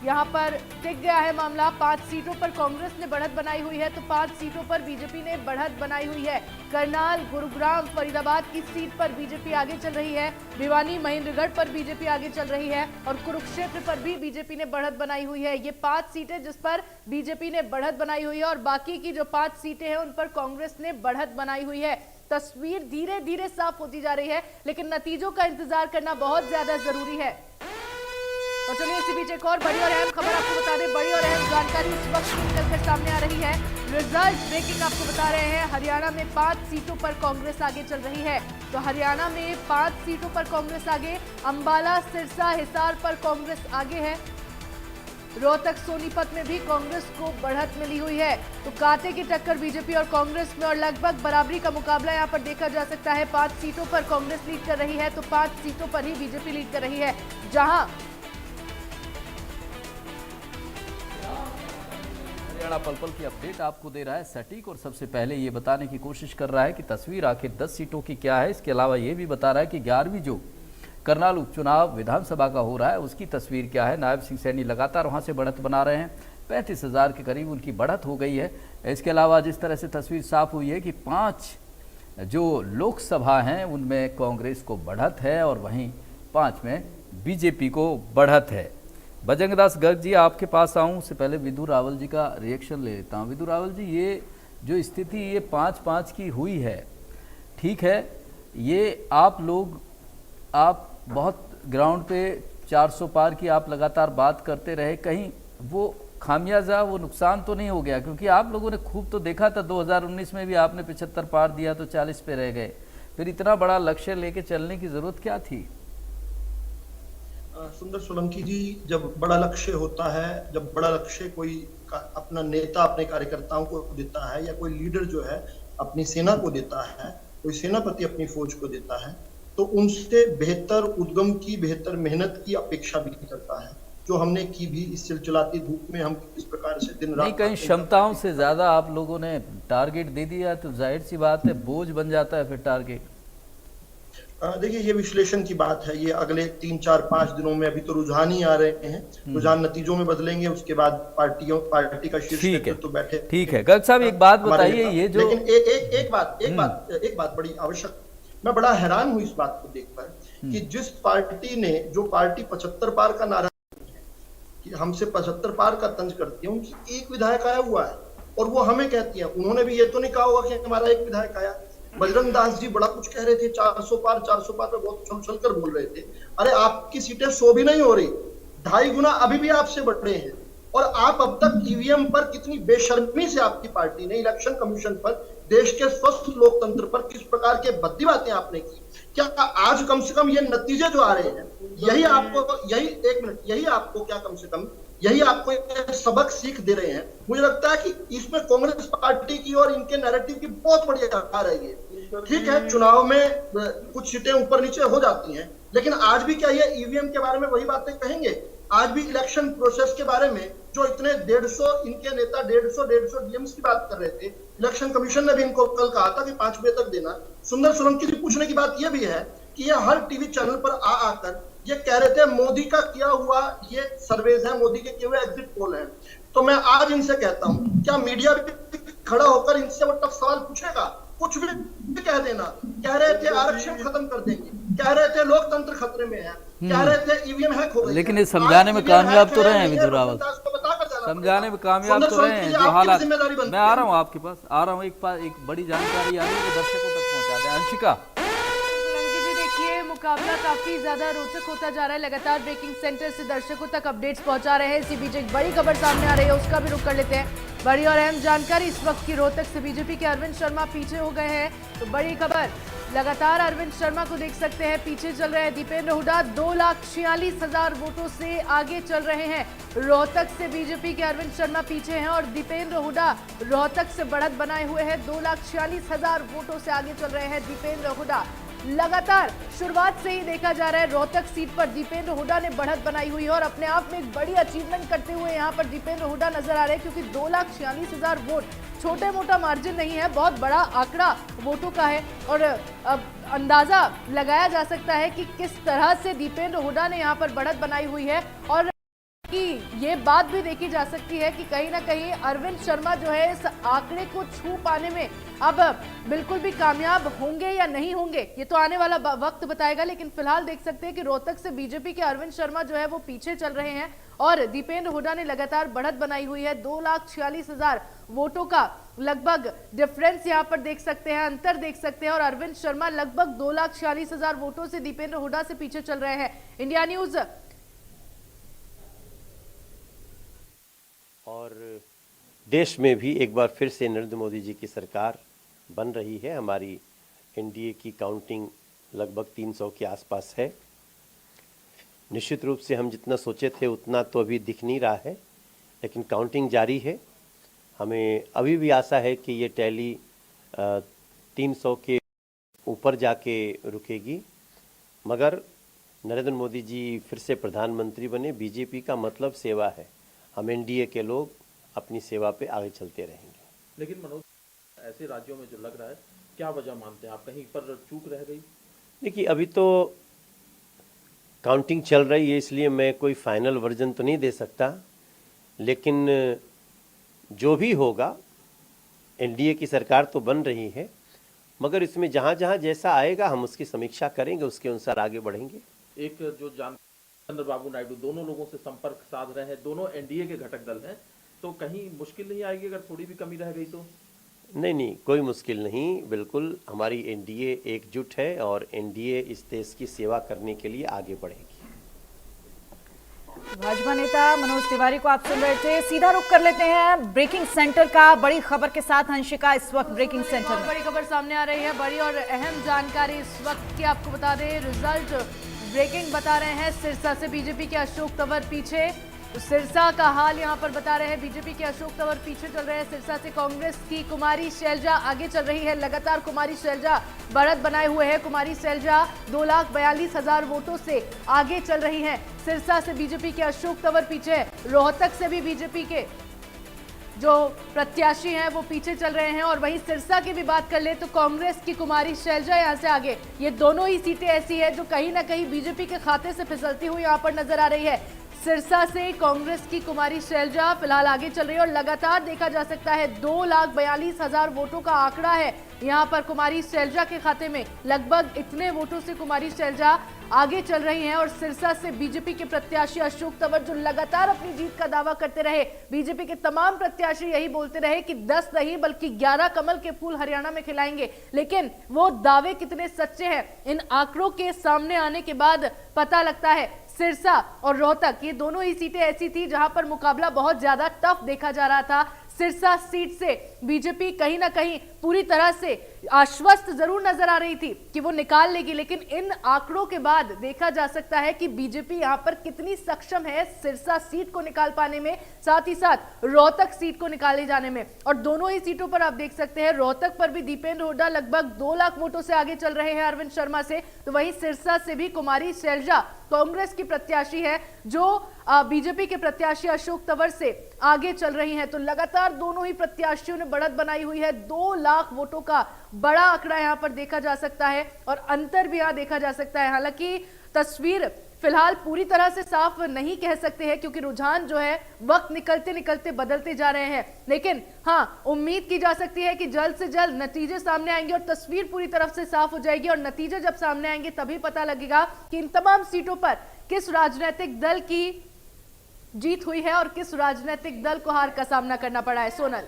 यहां पर टिक गया है मामला। 5 सीटों पर कांग्रेस ने बढ़त बनाई हुई है तो 5 सीटों पर बीजेपी ने बढ़त बनाई हुई है। करनाल, गुरुग्राम, फरीदाबाद की सीट पर बीजेपी आगे चल रही है। भिवानी, महेंद्रगढ़ पर बीजेपी आगे चल रही है और कुरुक्षेत्र पर भी बीजेपी ने बढ़त बनाई हुई है। ये 5 सीटें जिस पर बीजेपी ने बढ़त बनाई हुई है और बाकी की जो 5 सीटें हैं उन पर कांग्रेस ने बढ़त बनाई हुई है। तस्वीर धीरे धीरे साफ होती जा रही है, लेकिन नतीजों का इंतजार करना बहुत ज्यादा जरूरी है। तो चलिए इसी बीच एक और बड़ी और अहम खबर आपको बता दें। बड़ी और अहम जानकारी इस वक्त निकलकर सामने आ रही है। रिजल्ट ब्रेकिंग आपको बता रहे हैं। हरियाणा में 5 सीटों पर कांग्रेस आगे चल रही है। तो हरियाणा में 5 सीटों पर कांग्रेस आगे। अंबाला, सिरसा, हिसार पर कांग्रेस आगे है। रोहतक, सोनीपत में भी कांग्रेस को बढ़त मिली हुई है। तो कांटे की टक्कर बीजेपी और कांग्रेस में और लगभग बराबरी का मुकाबला यहां पर देखा जा सकता है। 5 सीटों पर कांग्रेस लीड कर रही है तो 5 सीटों पर ही बीजेपी लीड कर रही है। जहां
हरियाणा पल पल की अपडेट आपको दे रहा है सटीक, और सबसे पहले ये बताने की कोशिश कर रहा है कि तस्वीर आखिर 10 सीटों की क्या है। इसके अलावा ये भी बता रहा है कि 11वीं जो करनाल उपचुनाव विधानसभा का हो रहा है उसकी तस्वीर क्या है। नायब सिंह सैनी लगातार वहां से बढ़त बना रहे हैं, 35,000 के करीब उनकी बढ़त हो गई है। इसके अलावा जिस तरह से तस्वीर साफ हुई है कि 5 जो लोकसभा हैं उनमें कांग्रेस को बढ़त है और वहीं 5 में बीजेपी को बढ़त है। बजरंग दास गर्ग जी, आपके पास आऊँ उससे पहले विधु रावल जी का रिएक्शन ले लेता हूँ। विधु रावल जी, ये जो स्थिति ये 5-5 की हुई है, ठीक है, ये आप बहुत ग्राउंड पे 400 पार की आप लगातार बात करते रहे, कहीं वो खामियाजा, वो नुकसान तो नहीं हो गया? क्योंकि आप लोगों ने खूब तो देखा था, 2019 में भी आपने 75 पार दिया तो 40 पे रह गए। फिर इतना बड़ा लक्ष्य लेके चलने की जरूरत क्या थी?
सुंदर सोलंकी जी, जब बड़ा लक्ष्य होता है, जब बड़ा लक्ष्य कोई अपना नेता अपने कार्यकर्ताओं को देता है या कोई लीडर जो है अपनी सेना को देता है, कोई सेनापति अपनी फौज को देता है, तो उनसे बेहतर उद्गम की, बेहतर मेहनत की अपेक्षा भी करता है, जो हमने की भी। इस चिलचिलाती धूप में हम किस प्रकार से दिन रात,
नहीं, कहीं क्षमताओं से ज्यादा आप लोगों ने टारगेट दे दिया तो जाहिर सी बात है बोझ बन जाता है फिर टारगेट।
देखिए, ये विश्लेषण की बात है। ये अगले 3-4-5 दिनों में, अभी तो रुझान ही आ रहे हैं, रुझान नतीजों में बदलेंगे, उसके बाद पार्टी का शीर्ष नेतृत्व तो बैठे।
ठीक है गर्ग साहब, एक बात बताइए, ये जो
लेकिन एक बात बड़ी आवश्यक, मैं बड़ा हैरान हूं इस बात को देखकर कि जिस पार्टी ने, जो पार्टी 75 पार का नारा कि हमसे 75 पार का तंज करती है, उनकी एक विधायक आया हुआ है और वो हमें कहती है। उन्होंने भी ये तो नहीं कहा होगा कि हमारा एक विधायक आया। बजरंग दास जी बड़ा कुछ कह रहे थे, 400 पार पे बहुत उछल कर बोल रहे थे। अरे आपकी सीटें 100 भी नहीं हो रही, 2.5 गुना अभी भी आपसे बढ़ रहे हैं। और आप अब तक ईवीएम पर कितनी बेशर्मी से आपकी पार्टी ने, इलेक्शन कमीशन पर, देश के स्वस्थ लोकतंत्र पर किस प्रकार के भद्दी बातें आपने की। क्या आज कम से कम ये नतीजे जो आ रहे हैं, यही आपको क्या कम से कम यही आपको सबक सीख दे रहे हैं? मुझे लगता है कि इसमें कांग्रेस पार्टी की और इनके नैरेटिव की बहुत बड़ी आ रही है। ठीक है, चुनाव में कुछ सीटें ऊपर नीचे हो जाती हैं, लेकिन आज भी क्या ये ईवीएम के बारे में वही बातें कहेंगे? आज भी इलेक्शन प्रोसेस के बारे में जो इतने 150 इनके नेता 150 डीएम्स की बात कर रहे थे, इलेक्शन कमीशन ने भी इनको कल कहा था कि 5 बजे तक देना। सुंदर सोलंकी जी, पूछने की बात यह भी है कि ये हर टीवी चैनल पर आकर ये कह रहे थे मोदी का किया हुआ ये सर्वेज है, मोदी के किए हुए एग्जिट पोल है। तो मैं आज इनसे कहता हूं, क्या मीडिया भी खड़ा होकर इनसे वो टफ सवाल पूछेगा? कुछ भी कह देना। कह रहे थे आरक्षण खत्म कर देंगे, कह रहे थे लोकतंत्र खतरे में है, कह रहे थे ईवीएम हैक हो गई।
लेकिन ये समझाने में कामयाब तो रहे हैं विधु रावल, समझाने में कामयाब तो रहे हैं जो हालात। मैं आ रहा हूँ आपके पास, आ रहा हूँ। एक बड़ी जानकारी आ रही है, दर्शकों तक पहुंचा दें। अंशिका,
मुकाबला काफी ज्यादा रोचक होता जा रहा है, लगातार ब्रेकिंग सेंटर से दर्शकों तक अपडेट्स पहुंचा रहे हैं। इसी बीच एक बड़ी खबर सामने आ रही है, उसका भी रुख कर लेते हैं। बड़ी और अहम जानकारी इस वक्त की, रोहतक से बीजेपी के अरविंद शर्मा पीछे हो गए हैं। तो बड़ी खबर, लगातार अरविंद शर्मा को देख सकते हैं, पीछे चल रहे हैं दीपेंद्र हुड्डा 2,46,000 वोटों से आगे चल रहे हैं। रोहतक से बीजेपी के अरविंद शर्मा पीछे हैं और दीपेंद्र हुड्डा रोहतक से बढ़त बनाए हुए हैं। 2,46,000 वोटों से आगे चल रहे हैं दीपेंद्र हुड्डा। लगातार शुरुआत से ही देखा जा रहा है रोहतक सीट पर दीपेंद्र हुड्डा ने बढ़त बनाई हुई है और अपने आप में एक बड़ी अचीवमेंट करते हुए यहां पर दीपेंद्र हुड्डा नजर आ रहे हैं, क्योंकि 2,46,000 वोट छोटे मोटा मार्जिन नहीं है, बहुत बड़ा आंकड़ा वोटों का है। और अब अंदाजा लगाया जा सकता है कि किस तरह से दीपेंद्र हुड्डा ने यहां पर बढ़त बनाई हुई है और कि ये बात भी देखी जा सकती है कि कहीं ना कहीं अरविंद शर्मा जो है इस आंकड़े को छू पाने में अब बिल्कुल भी कामयाब होंगे या नहीं होंगे, ये तो आने वाला वक्त बताएगा। लेकिन फिलहाल देख सकते हैं कि रोहतक से बीजेपी के अरविंद शर्मा जो है वो पीछे चल रहे हैं और दीपेंद्र हुड्डा ने लगातार बढ़त बनाई हुई है। 2,46,000 वोटों का लगभग डिफरेंस यहां पर देख सकते हैं, अंतर देख सकते हैं और अरविंद शर्मा लगभग 2,46,000 वोटों से दीपेंद्र हुड्डा से पीछे चल रहे हैं। इंडिया न्यूज
और देश में भी एक बार फिर से नरेंद्र मोदी जी की सरकार बन रही है। हमारी एनडीए की काउंटिंग लगभग 300 के आसपास है। निश्चित रूप से हम जितना सोचे थे उतना तो अभी दिख नहीं रहा है, लेकिन काउंटिंग जारी है। हमें अभी भी आशा है कि ये टैली 300 के ऊपर जाके रुकेगी, मगर नरेंद्र मोदी जी फिर से प्रधानमंत्री बने। बीजेपी का मतलब सेवा है, हम एनडीए के लोग अपनी सेवा पे आगे चलते रहेंगे।
लेकिन मनोज, ऐसे राज्यों में जो लग रहा है, क्या वजह मानते हैं आप, कहीं पर चूक रह गई?
देखिए, अभी तो काउंटिंग चल रही है, इसलिए मैं कोई फाइनल वर्जन तो नहीं दे सकता, लेकिन जो भी होगा एनडीए की सरकार तो बन रही है, मगर इसमें जहाँ जहाँ जैसा आएगा हम उसकी समीक्षा करेंगे, उसके अनुसार आगे बढ़ेंगे।
एक जो चंद्रबाबू नायडू दोनों लोगों से संपर्क साध रहे हैं, दोनों एनडीए के घटक दल हैं, तो कहीं मुश्किल नहीं आएगी अगर थोड़ी भी कमी रह गई तो?
नहीं, कोई मुश्किल नहीं। बिल्कुल हमारी एनडीए एकजुट है और एनडीए इस देश की सेवा करने के लिए आगे बढ़ेगी।
भाजपा नेता मनोज तिवारी को आप सुन रहे थे। सीधा रुख कर लेते हैं ब्रेकिंग सेंटर का, बड़ी खबर के साथ अंशिका इस वक्त ब्रेकिंग सेंटर में।
बड़ी खबर सामने आ रही है, बड़ी और अहम जानकारी इस वक्त की आपको बता दें। रिजल्ट ब्रेकिंग बता रहे हैं, सिरसा से बीजेपी के अशोक तंवर पीछे। तो सिरसा का हाल यहां पर बता रहे हैं, बीजेपी के अशोक तंवर पीछे चल रहे हैं। सिरसा से कांग्रेस की कुमारी शैलजा आगे चल रही है। लगातार कुमारी शैलजा बढ़त बनाए हुए है। कुमारी शैलजा 2,42,000 वोटों से आगे चल रही हैं। सिरसा से बीजेपी के अशोक तंवर पीछे है। रोहतक से भी बीजेपी के जो प्रत्याशी हैं वो पीछे चल रहे हैं। और वहीं सिरसा की भी बात कर ले तो कांग्रेस की कुमारी शैलजा यहां से आगे। ये दोनों ही सीटें ऐसी है जो कहीं ना कहीं बीजेपी के खाते से फिसलती हुई यहां पर नजर आ रही है। सिरसा से कांग्रेस की कुमारी शैलजा फिलहाल आगे चल रही है और लगातार देखा जा सकता है 2,42,000 वोटों का आंकड़ा है यहां पर कुमारी शैलजा के खाते में। लगभग इतने वोटों से कुमारी शैलजा आगे चल रही हैं। और सिरसा से बीजेपी के प्रत्याशी अशोक तंवर जो लगातार अपनी जीत का दावा करते रहे, बीजेपी के तमाम प्रत्याशी यही बोलते रहे कि 10 नहीं बल्कि 11 कमल के फूल हरियाणा में खिलाएंगे, लेकिन वो दावे कितने सच्चे हैं इन आंकड़ों के सामने आने के बाद पता लगता है। सिरसा और रोहतक ये दोनों ही सीटें ऐसी थी जहां पर मुकाबला बहुत ज्यादा टफ देखा जा रहा था। सिरसा सीट से बीजेपी कहीं ना कहीं पूरी तरह से आश्वस्त जरूर नजर आ रही थी कि वो निकाल लेगी, लेकिन इन आंकड़ों के बाद देखा जा सकता है कि बीजेपी यहां पर कितनी सक्षम है सिरसा सीट को निकाल पाने में, साथ ही साथ रोहतक सीट को निकाले जाने में। और दोनों ही सीटों पर आप देख सकते हैं, रोहतक पर भी दीपेंद्र हुड्डा लगभग 2 लाख वोटों से आगे चल रहे हैं अरविंद शर्मा से, तो वहीं सिरसा से भी कुमारी शैलजा कांग्रेस की प्रत्याशी है जो बीजेपी के प्रत्याशी अशोक तंवर से आगे चल रही हैं। तो लगातार दोनों ही प्रत्याशियों ने बढ़त बनाई हुई है। 2 लाख वोटों का बड़ा आंकड़ा यहां पर देखा जा सकता है और अंतर भी यहां देखा जा सकता है। हालांकि तस्वीर फिलहाल पूरी तरह से साफ नहीं कह सकते हैं क्योंकि रुझान जो है वक्त निकलते निकलते बदलते जा रहे हैं, लेकिन हाँ उम्मीद की जा सकती है कि जल्द से जल्द नतीजे सामने आएंगे और तस्वीर पूरी तरफ से साफ हो जाएगी। और नतीजे जब सामने आएंगे तभी पता लगेगा कि इन तमाम सीटों पर किस राजनीतिक दल की जीत हुई है और किस राजनीतिक दल को हार का सामना करना पड़ा है। सोनल,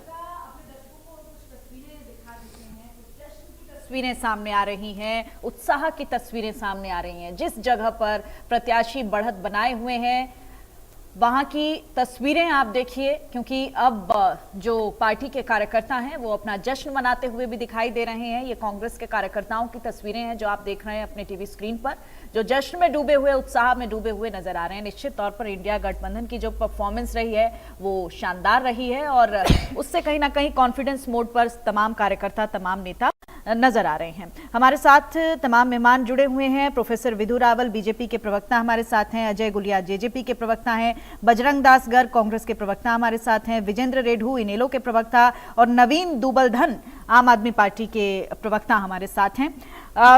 तस्वीरें सामने आ रही हैं, उत्साह की तस्वीरें सामने आ रही हैं। जिस जगह पर प्रत्याशी बढ़त बनाए हुए हैं वहां की तस्वीरें आप देखिए, क्योंकि अब जो पार्टी के कार्यकर्ता हैं वो अपना जश्न मनाते हुए भी दिखाई दे रहे हैं। ये कांग्रेस के कार्यकर्ताओं की तस्वीरें हैं जो आप देख रहे हैं अपने टीवी स्क्रीन पर, जो जश्न में डूबे हुए, उत्साह में डूबे हुए नजर आ रहे हैं। निश्चित तौर पर इंडिया गठबंधन की जो परफॉर्मेंस रही है वो शानदार रही है और उससे कहीं ना कहीं कॉन्फिडेंस मोड पर तमाम कार्यकर्ता, तमाम नेता नजर आ रहे हैं। हमारे साथ तमाम मेहमान जुड़े हुए हैं। प्रोफेसर विधु रावल बीजेपी के प्रवक्ता हमारे साथ हैं, अजय गुलिया जेजेपी के प्रवक्ता हैं, बजरंग दास गर्ग कांग्रेस के प्रवक्ता हमारे साथ हैं, विजेंद्र रेढू इनेलो के प्रवक्ता और नवीन दुबलधन आम आदमी पार्टी के प्रवक्ता हमारे साथ हैं।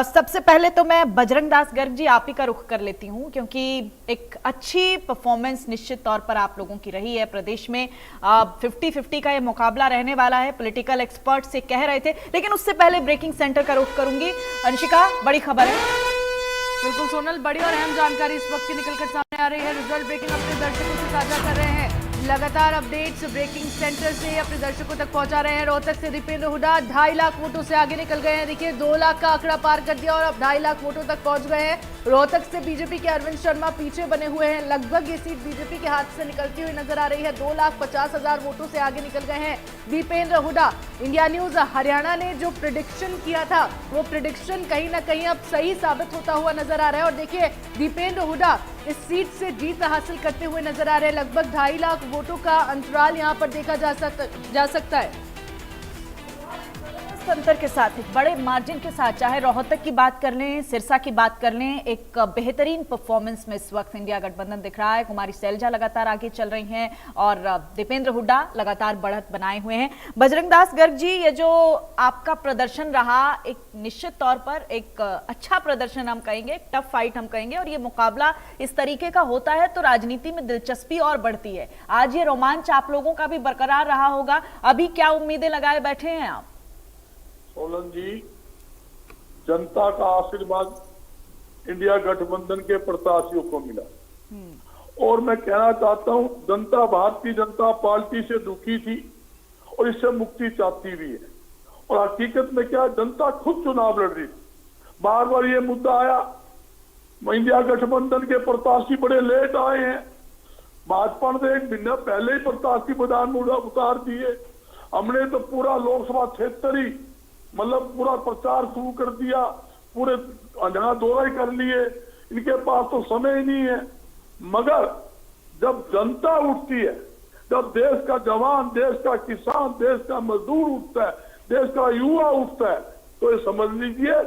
सबसे पहले तो मैं बजरंग दास गर्ग जी आप ही का रुख कर लेती हूं, क्योंकि एक अच्छी परफॉर्मेंस निश्चित तौर पर आप लोगों की रही है प्रदेश में। 50-50 का ये मुकाबला रहने वाला है, पॉलिटिकल एक्सपर्ट से कह रहे थे, लेकिन उससे पहले ब्रेकिंग सेंटर का रुख करूंगी। अंशिका, बड़ी खबर है।
बिल्कुल सोनल, बड़ी और अहम जानकारी इस वक्त की निकलकर सामने आ रही है। रिजल्ट ब्रेकिंग अपने दर्शकों से साझा कर रहे हैं। लगातार अपडेट्स ब्रेकिंग सेंटर से अपने दर्शकों तक पहुंचा रहे हैं। रोहतक से दीपेंद्र हुड्डा 2.5 लाख वोटों से आगे निकल गए हैं। देखिए 2 लाख का आंकड़ा पार कर दिया और अब 2.5 लाख वोटों तक पहुंच गए हैं। रोहतक से बीजेपी के अरविंद शर्मा पीछे बने हुए हैं। लगभग ये सीट बीजेपी के हाथ से निकलती हुई नजर आ रही है। 2,50,000 वोटों से आगे निकल गए हैं दीपेंद्र हुड्डा। इंडिया न्यूज हरियाणा ने जो प्रेडिक्शन किया था वो प्रेडिक्शन कहीं ना कहीं अब सही साबित होता हुआ नजर आ रहा है। और देखिए दीपेंद्र हुड्डा इस सीट से जीत हासिल करते हुए नजर आ रहे हैं। लगभग 2.5 लाख वोटों का अंतराल यहां पर देखा जा सकता है।
अंतर के साथ, एक बड़े मार्जिन के साथ, चाहे रोहतक की बात कर लें, सिरसा की बात कर लें, एक बेहतरीन परफॉर्मेंस में इस वक्त इंडिया गठबंधन दिख रहा है। कुमारी सैलजा लगातार आगे चल रही हैं और दीपेंद्र हुड्डा लगातार बढ़त बनाए हुए हैं। बजरंग दास गर्ग जी, ये जो आपका प्रदर्शन रहा, एक निश्चित तौर पर एक अच्छा प्रदर्शन हम कहेंगे, टफ फाइट हम कहेंगे, और ये मुकाबला इस तरीके का होता है तो राजनीति में दिलचस्पी और बढ़ती है। आज ये रोमांच आप लोगों का भी बरकरार रहा होगा। अभी क्या उम्मीदें लगाए बैठे हैं आप?
सोलन जी, जनता का आशीर्वाद इंडिया गठबंधन के प्रत्याशियों को मिला और मैं कहना चाहता हूं, जनता भारतीय जनता पार्टी से दुखी थी और इससे मुक्ति चाहती भी है। और हकीकत में क्या, जनता खुद चुनाव लड़ रही थी। बार बार ये मुद्दा आया, इंडिया गठबंधन के प्रत्याशी बड़े लेट आए हैं। भाजपा ने 1 महीना पहले ही प्रत्याशी मैदान में उतार दिए। हमने तो पूरा लोकसभा क्षेत्र ही मतलब पूरा प्रचार शुरू कर दिया, पूरे जगह दौरा ही कर लिए। इनके पास तो समय ही नहीं है। मगर जब जनता उठती है, जब देश का जवान, देश का किसान, देश का मजदूर उठता है, देश का युवा उठता है, तो ये समझ लीजिए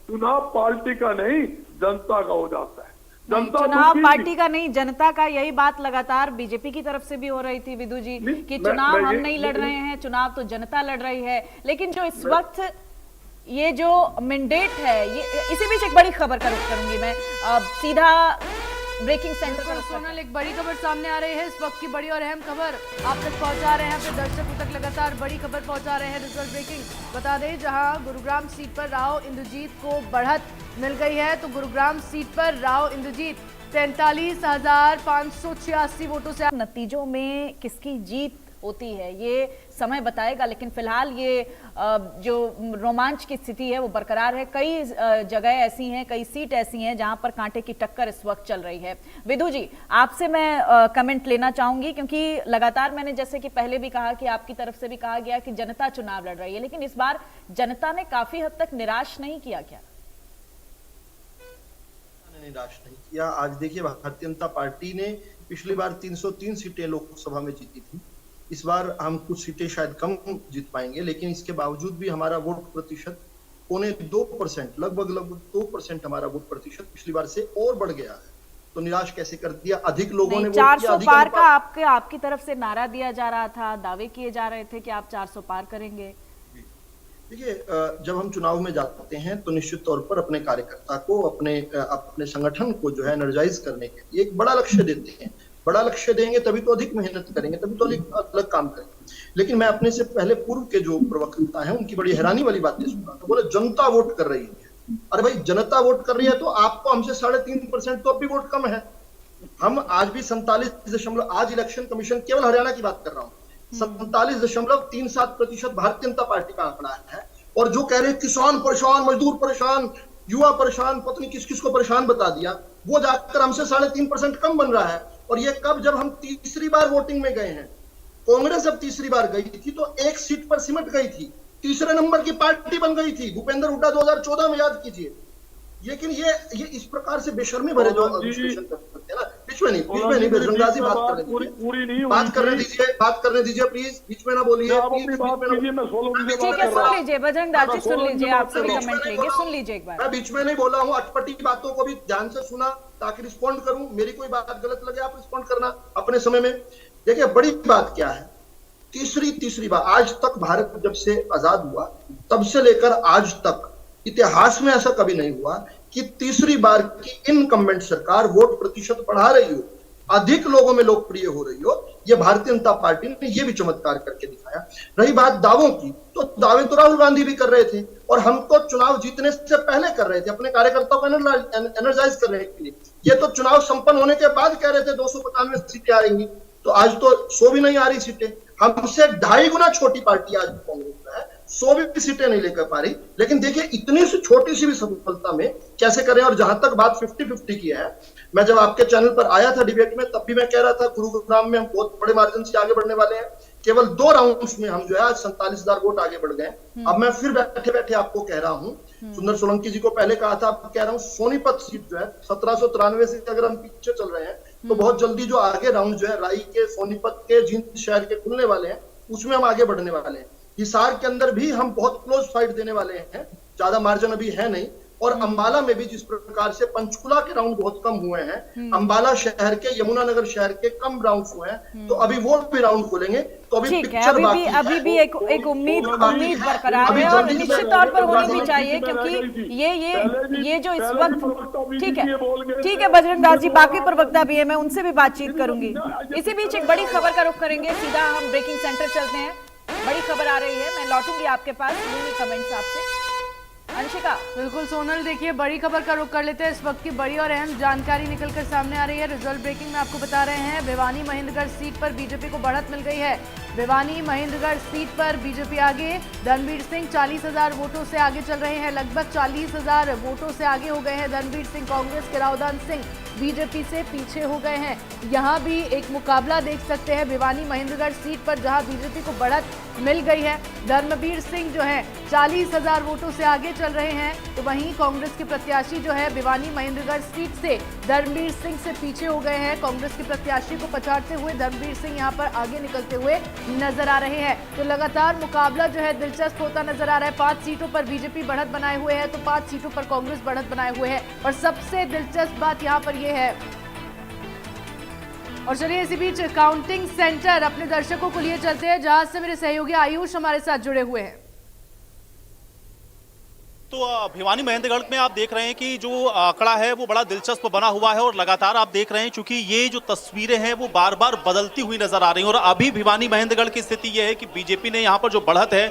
चुनाव पार्टी का नहीं जनता का हो जाता है। जनता
चुनाव पार्टी का नहीं, जनता का। यही बात लगातार बीजेपी की तरफ से भी हो रही थी विधु जी कि चुनाव हम नहीं लड़ रहे हैं, चुनाव तो जनता लड़ रही है। लेकिन जो इस वक्त ये जो मैंडेट है, ये इसी बीच एक बड़ी खबर का रुख करूंगी मैं, सीधा ब्रेकिंग सेंटर पर।
सोनल, एक बड़ी खबर सामने आ रही है। इस वक्त की बड़ी और अहम खबर आप तक पहुंचा रहे हैं, अपने दर्शकों तक लगातार बड़ी खबर पहुंचा रहे हैं। रिजल्ट ब्रेकिंग बता दें, जहां गुरुग्राम सीट पर राव इंदुजीत को बढ़त मिल गई है, तो गुरुग्राम सीट पर राव इंदुजीत 43,586 वोटों से।
नतीजों में किसकी जीत होती है ये समय बताएगा, लेकिन फिलहाल ये जो रोमांच की स्थिति है वो बरकरार है। कई जगह ऐसी हैं, कई सीट ऐसी हैं जहां पर कांटे की टक्कर इस वक्त चल रही है। विधु जी, आपसे मैं कमेंट लेना चाहूंगी, क्योंकि लगातार मैंने जैसे कि पहले भी कहा कि आपकी तरफ से भी कहा गया कि जनता चुनाव लड़ रही है, लेकिन इस बार जनता ने काफी हद तक निराश नहीं किया क्या?
निराश नहीं किया। आज देखिए, भारतीय जनता पार्टी ने पिछली बार 303 सीटें लोकसभा में जीती थी। इस बार हम कुछ सीटें शायद कम जीत पाएंगे, लेकिन इसके बावजूद भी हमारा वोट प्रतिशत 0.2%, लगभग 2% हमारा वोट प्रतिशत पिछली बार से और बढ़ गया है। तो निराश कैसे कर दिया? अधिक लोगों ने
400 पार का आपकी तरफ से नारा दिया जा रहा था, दावे किए जा रहे थे कि आप 400 पार करेंगे।
देखिए, जब हम चुनाव में जाते हैं तो निश्चित तौर पर अपने कार्यकर्ता को, अपने संगठन को जो है एनर्जाइज करने के लिए एक बड़ा लक्ष्य देते हैं। बड़ा लक्ष्य देंगे तभी तो अधिक मेहनत करेंगे, तभी तो अलग काम करेंगे। लेकिन मैं अपने से पहले पूर्व के जो प्रवक्ता हैं उनकी बड़ी हैरानी वाली बातें सुना, तो बोले जनता वोट कर रही है। अरे भाई, जनता वोट कर रही है तो आपको हमसे 3.5% तो अब भी वोट कम है। हम आज भी 47, आज इलेक्शन कमीशन, केवल हरियाणा की बात कर रहा हूँ, 47.37% भारतीय जनता पार्टी का आंकड़ा है। और जो कह रहे हैं किसान परेशान, मजदूर परेशान, युवा परेशान, पता नहीं किस किस को परेशान बता दिया, वो जाकर हमसे 3.5% कम बन रहा है। और ये कब, जब हम तीसरी बार वोटिंग में गए हैं। कांग्रेस जब तीसरी बार गई थी तो एक सीट पर सिमट गई थी, तीसरे नंबर की पार्टी बन गई थी। भूपेंद्र हुड्डा 2014 में, याद कीजिए। लेकिन ये इस प्रकार से बेशर्मी भरे जो विश्लेषण करते हैं ना, बीच में नहीं बजरंग जी, बात करने दीजिए प्लीज, बीच में ना बोलिए।
ठीक है, सुन लीजिए बजरंग दास जी, सुन लीजिए, आपसे भी कमेंट लेंगे, सुन लीजिए एक बार।
मैं बीच में नहीं बोला हूँ, अटपटी बातों को भी ध्यान से सुना ताकि रिस्पॉन्ड करूं। मेरी कोई बात गलत लगे आप रिस्पॉन्ड करना अपने समय में। देखिए बड़ी बात क्या है, तीसरी बार आज तक भारत जब से आजाद हुआ तब से लेकर आज तक इतिहास में ऐसा कभी नहीं हुआ कि तीसरी बार की इनकम्बेंट सरकार वोट प्रतिशत बढ़ा रही हो, अधिक लोगों में लोकप्रिय हो रही हो। ये भारतीय जनता पार्टी ने ये भी चमत्कार करके दिखाया। रही बात दावों की, तो दावे तो राहुल गांधी भी कर रहे थे और हम तो चुनाव जीतने से पहले कर रहे थे, अपने कार्यकर्ताओं को एनर्जाइज करने के लिए। ये तो चुनाव संपन्न होने के बाद कह रहे थे 295 सीटें आ रही, तो आज तो 100 भी नहीं आ रही सीटें। हमसे 2.5 गुना छोटी पार्टी आज कांग्रेस है, 100 भी सीटें नहीं लेकर पा रही। लेकिन देखिए इतनी सी छोटी सी भी सफलता में कैसे करें। और जहां तक बात 50-50 की है, मैं जब आपके चैनल पर आया था डिबेट में, तब भी मैं कह रहा था गुरुग्राम में हम बहुत बड़े मार्जिन से आगे बढ़ने वाले हैं। केवल 2 राउंड्स में हम जो है 47,000 वोट आगे बढ़ गए। अब मैं फिर बैठे बैठे आपको कह रहा हूं, सुंदर सोलंकी जी को पहले कहा था, अब कह रहा हूं, सोनीपत सीट जो है 1793 से अगर हम पीछे चल रहे हैं तो बहुत जल्दी जो आगे राउंड जो है राई के, सोनीपत के, जींद शहर के खुलने वाले हैं, उसमें हम आगे बढ़ने वाले हैं। हिसार के अंदर भी हम बहुत क्लोज फाइट देने वाले हैं, ज्यादा मार्जिन अभी है नहीं। और अंबाला में भी जिस प्रकार से पंचकुला के राउंड बहुत कम हुए हैं, अंबाला शहर के, यमुनानगर शहर के कम राउंड्स हुए हैं, तो अभी वो भी राउंड खोलेंगे। तो अभी
ठीक है, अभी भी एक उम्मीद बरकरार है और निश्चित तौर पर होनी भी चाहिए, क्योंकि ये जो इस वक्त ठीक है बजरंग दास जी, बाकी प्रवक्ता भी है, मैं उनसे भी बातचीत करूंगी। इसी बीच एक बड़ी खबर का रुख करेंगे, सीधा हम ब्रेकिंग सेंटर चलते हैं। बड़ी खबर आ रही है, मैं लौटूंगी आपके पास, लूंगी कमेंट्स आपसे। अंशिका।
बिल्कुल सोनल, देखिए बड़ी खबर का रुख कर लेते हैं। इस वक्त की बड़ी और अहम जानकारी निकलकर सामने आ रही है। रिजल्ट ब्रेकिंग में आपको बता रहे हैं, भिवानी महेंद्रगढ़ सीट पर बीजेपी को बढ़त मिल गई है। भिवानी महेंद्रगढ़ सीट पर बीजेपी आगे, धर्मवीर सिंह 40,000 वोटों से आगे चल रहे हैं, लगभग 40,000 वोटों से आगे हो गए हैं धर्मवीर सिंह। कांग्रेस के रावदान सिंह बीजेपी से पीछे हो गए हैं। यहाँ भी एक मुकाबला देख सकते हैं भिवानी महेंद्रगढ़ सीट पर, जहां बीजेपी को बढ़त मिल गई है। धर्मवीर सिंह जो है 40,000 वोटों से आगे चल रहे हैं, तो वहीं कांग्रेस के प्रत्याशी जो है भिवानी महेंद्रगढ़ सीट से धर्मवीर सिंह से पीछे हो गए हैं। कांग्रेस के प्रत्याशी को पछाड़ते हुए धर्मवीर सिंह यहाँ पर आगे निकलते हुए नजर आ रहे हैं। तो लगातार मुकाबला जो है दिलचस्प होता नजर आ रहा है। 5 सीटों पर बीजेपी बढ़त बनाए हुए है, तो 5 सीटों पर कांग्रेस बढ़त बनाए हुए है। और सबसे दिलचस्प बात यहाँ पर यह है, और चलिए इसी बीच काउंटिंग सेंटर अपने दर्शकों को लिए चलते हैं, जहां से मेरे सहयोगी आयुष हमारे साथ जुड़े हुए हैं।
तो भिवानी महेंद्रगढ़ में आप देख रहे हैं कि जो आंकड़ा है वो बड़ा दिलचस्प बना हुआ है और लगातार आप देख रहे हैं, चूंकि ये जो तस्वीरें हैं वो बार बार बदलती हुई नजर आ रही हैं। और अभी भिवानी महेंद्रगढ़ की स्थिति ये है कि बीजेपी ने यहाँ पर जो बढ़त है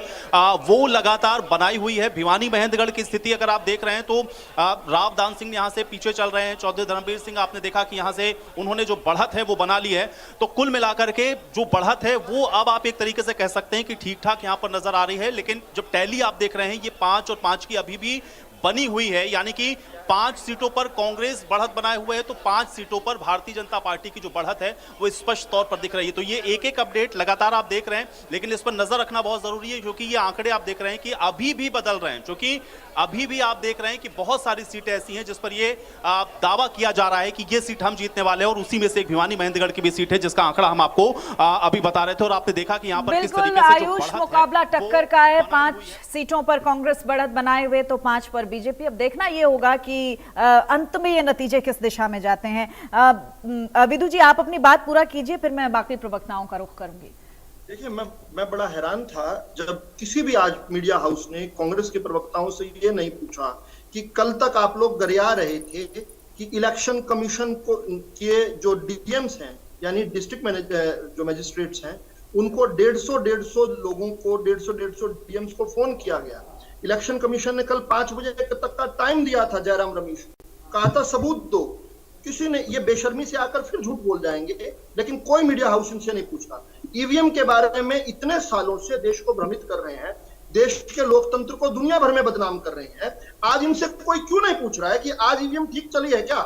वो लगातार बनाई हुई है। भिवानी महेंद्रगढ़ की स्थिति अगर आप देख रहे हैं तो रावदान सिंह यहाँ से पीछे चल रहे हैं, चौधरी धर्मवीर सिंह आपने देखा कि यहाँ से उन्होंने जो बढ़त है वो बना ली है। तो कुल मिलाकर के जो बढ़त है वो अब आप एक तरीके से कह सकते हैं कि ठीक ठाक यहाँ पर नजर आ रही है। लेकिन जब टैली आप देख रहे हैं, ये 5 और 5 की अभी भी बनी हुई है, यानी कि 5 सीटों पर कांग्रेस बढ़त बनाए हुए है, तो 5 सीटों पर भारतीय जनता पार्टी की जो बढ़त है वो स्पष्ट तौर पर दिख रही है। तो ये एक अपडेट लगातार आप देख रहे हैं, लेकिन इस पर नजर रखना बहुत जरूरी है, क्योंकि ये आंकड़े आप देख रहे हैं कि अभी भी बदल रहे हैं। क्योंकि अभी भी आप देख रहे हैं कि बहुत सारी सीटें ऐसी हैं जिस पर ये दावा किया जा रहा है कि ये सीट हम जीतने वाले हैं, और उसी में से एक भिवानी महेंद्रगढ़ की भी सीट है जिसका आंकड़ा हम आपको अभी बता रहे थे। और आपने देखा कि यहाँ पर किस तरीके से
आयुष मुकाबला टक्कर का है। 5 सीटों पर कांग्रेस बढ़त बनाए हुए, तो 5 पर बीजेपी। अब देखना ये होगा कि अंत में ये नतीजे किस दिशा में जाते हैं। विदु जी, आप अपनी बात पूरा कीजिए, फिर मैं बाकी प्रवक्ताओं का रुख करूंगी।
देखिए, मैं बड़ा हैरान था जब किसी भी आज मीडिया हाउस ने कांग्रेस के प्रवक्ताओं से ये नहीं पूछा कि कल तक आप लोग गरिया रहे थे कि इलेक्शन कमीशन को के जो डीएम्स हैं, यानी डिस्ट्रिक्ट जो मजिस्ट्रेट्स हैं, उनको 150 लोगों को 150 डीएम्स को फोन किया गया। इलेक्शन कमीशन ने कल 5 बजे तक का टाइम दिया था जयराम रमेश, कहा था सबूत दो। किसी ने, ये बेशर्मी से आकर फिर झूठ बोल जाएंगे, लेकिन कोई मीडिया हाउस इनसे नहीं पूछा। ईवीएम के बारे में इतने सालों से देश को भ्रमित कर रहे हैं, देश के लोकतंत्र को दुनिया भर में बदनाम कर रहे हैं, आज इनसे कोई क्यों नहीं पूछ रहा है कि आज ईवीएम ठीक चली है क्या?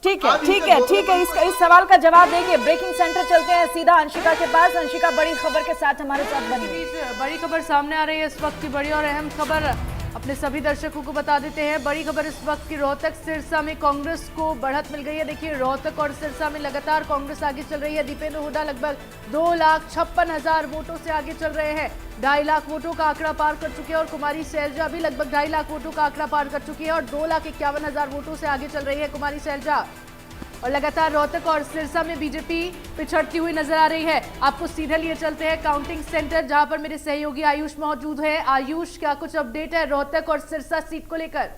ठीक है, इस सवाल का जवाब देंगे। ब्रेकिंग सेंटर चलते हैं सीधा अंशिका के पास। अंशिका, बड़ी खबर के साथ हमारे साथ बनी।
बड़ी खबर सामने आ रही है इस वक्त की, बड़ी और अहम खबर अपने सभी दर्शकों को बता देते हैं। बड़ी खबर इस वक्त की, रोहतक सिरसा में कांग्रेस को बढ़त मिल गई है। देखिए, रोहतक और सिरसा में लगातार कांग्रेस आगे चल रही है। दीपेंद्र हुड्डा लगभग 2,56,000 वोटों से आगे चल रहे हैं। 2.5 लाख वोटों का आंकड़ा पार कर चुके हैं और कुमारी शैलजा भी लगभग 2.5 लाख वोटों का आंकड़ा पार कर चुकी है और 2,51,000 वोटों से आगे चल रही है कुमारी शैलजा। और लगातार रोहतक और सिरसा में बीजेपी पिछड़ती हुई नजर आ रही है। आपको सीधे लिए चलते हैं काउंटिंग सेंटर, जहां पर मेरे सहयोगी आयुष मौजूद है। आयुष, क्या कुछ अपडेट है रोहतक और सिरसा सीट को लेकर?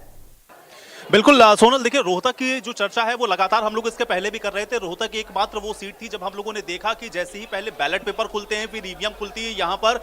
बिल्कुल सोनल, देखिए रोहतक की जो चर्चा है वो लगातार हम लोग इसके पहले भी कर रहे थे। रोहतक एकमात्र वो सीट थी जब हम लोगों ने देखा कि जैसे ही पहले बैलेट पेपर खुलते हैं फिर ईवीएम खुलती है, यहाँ पर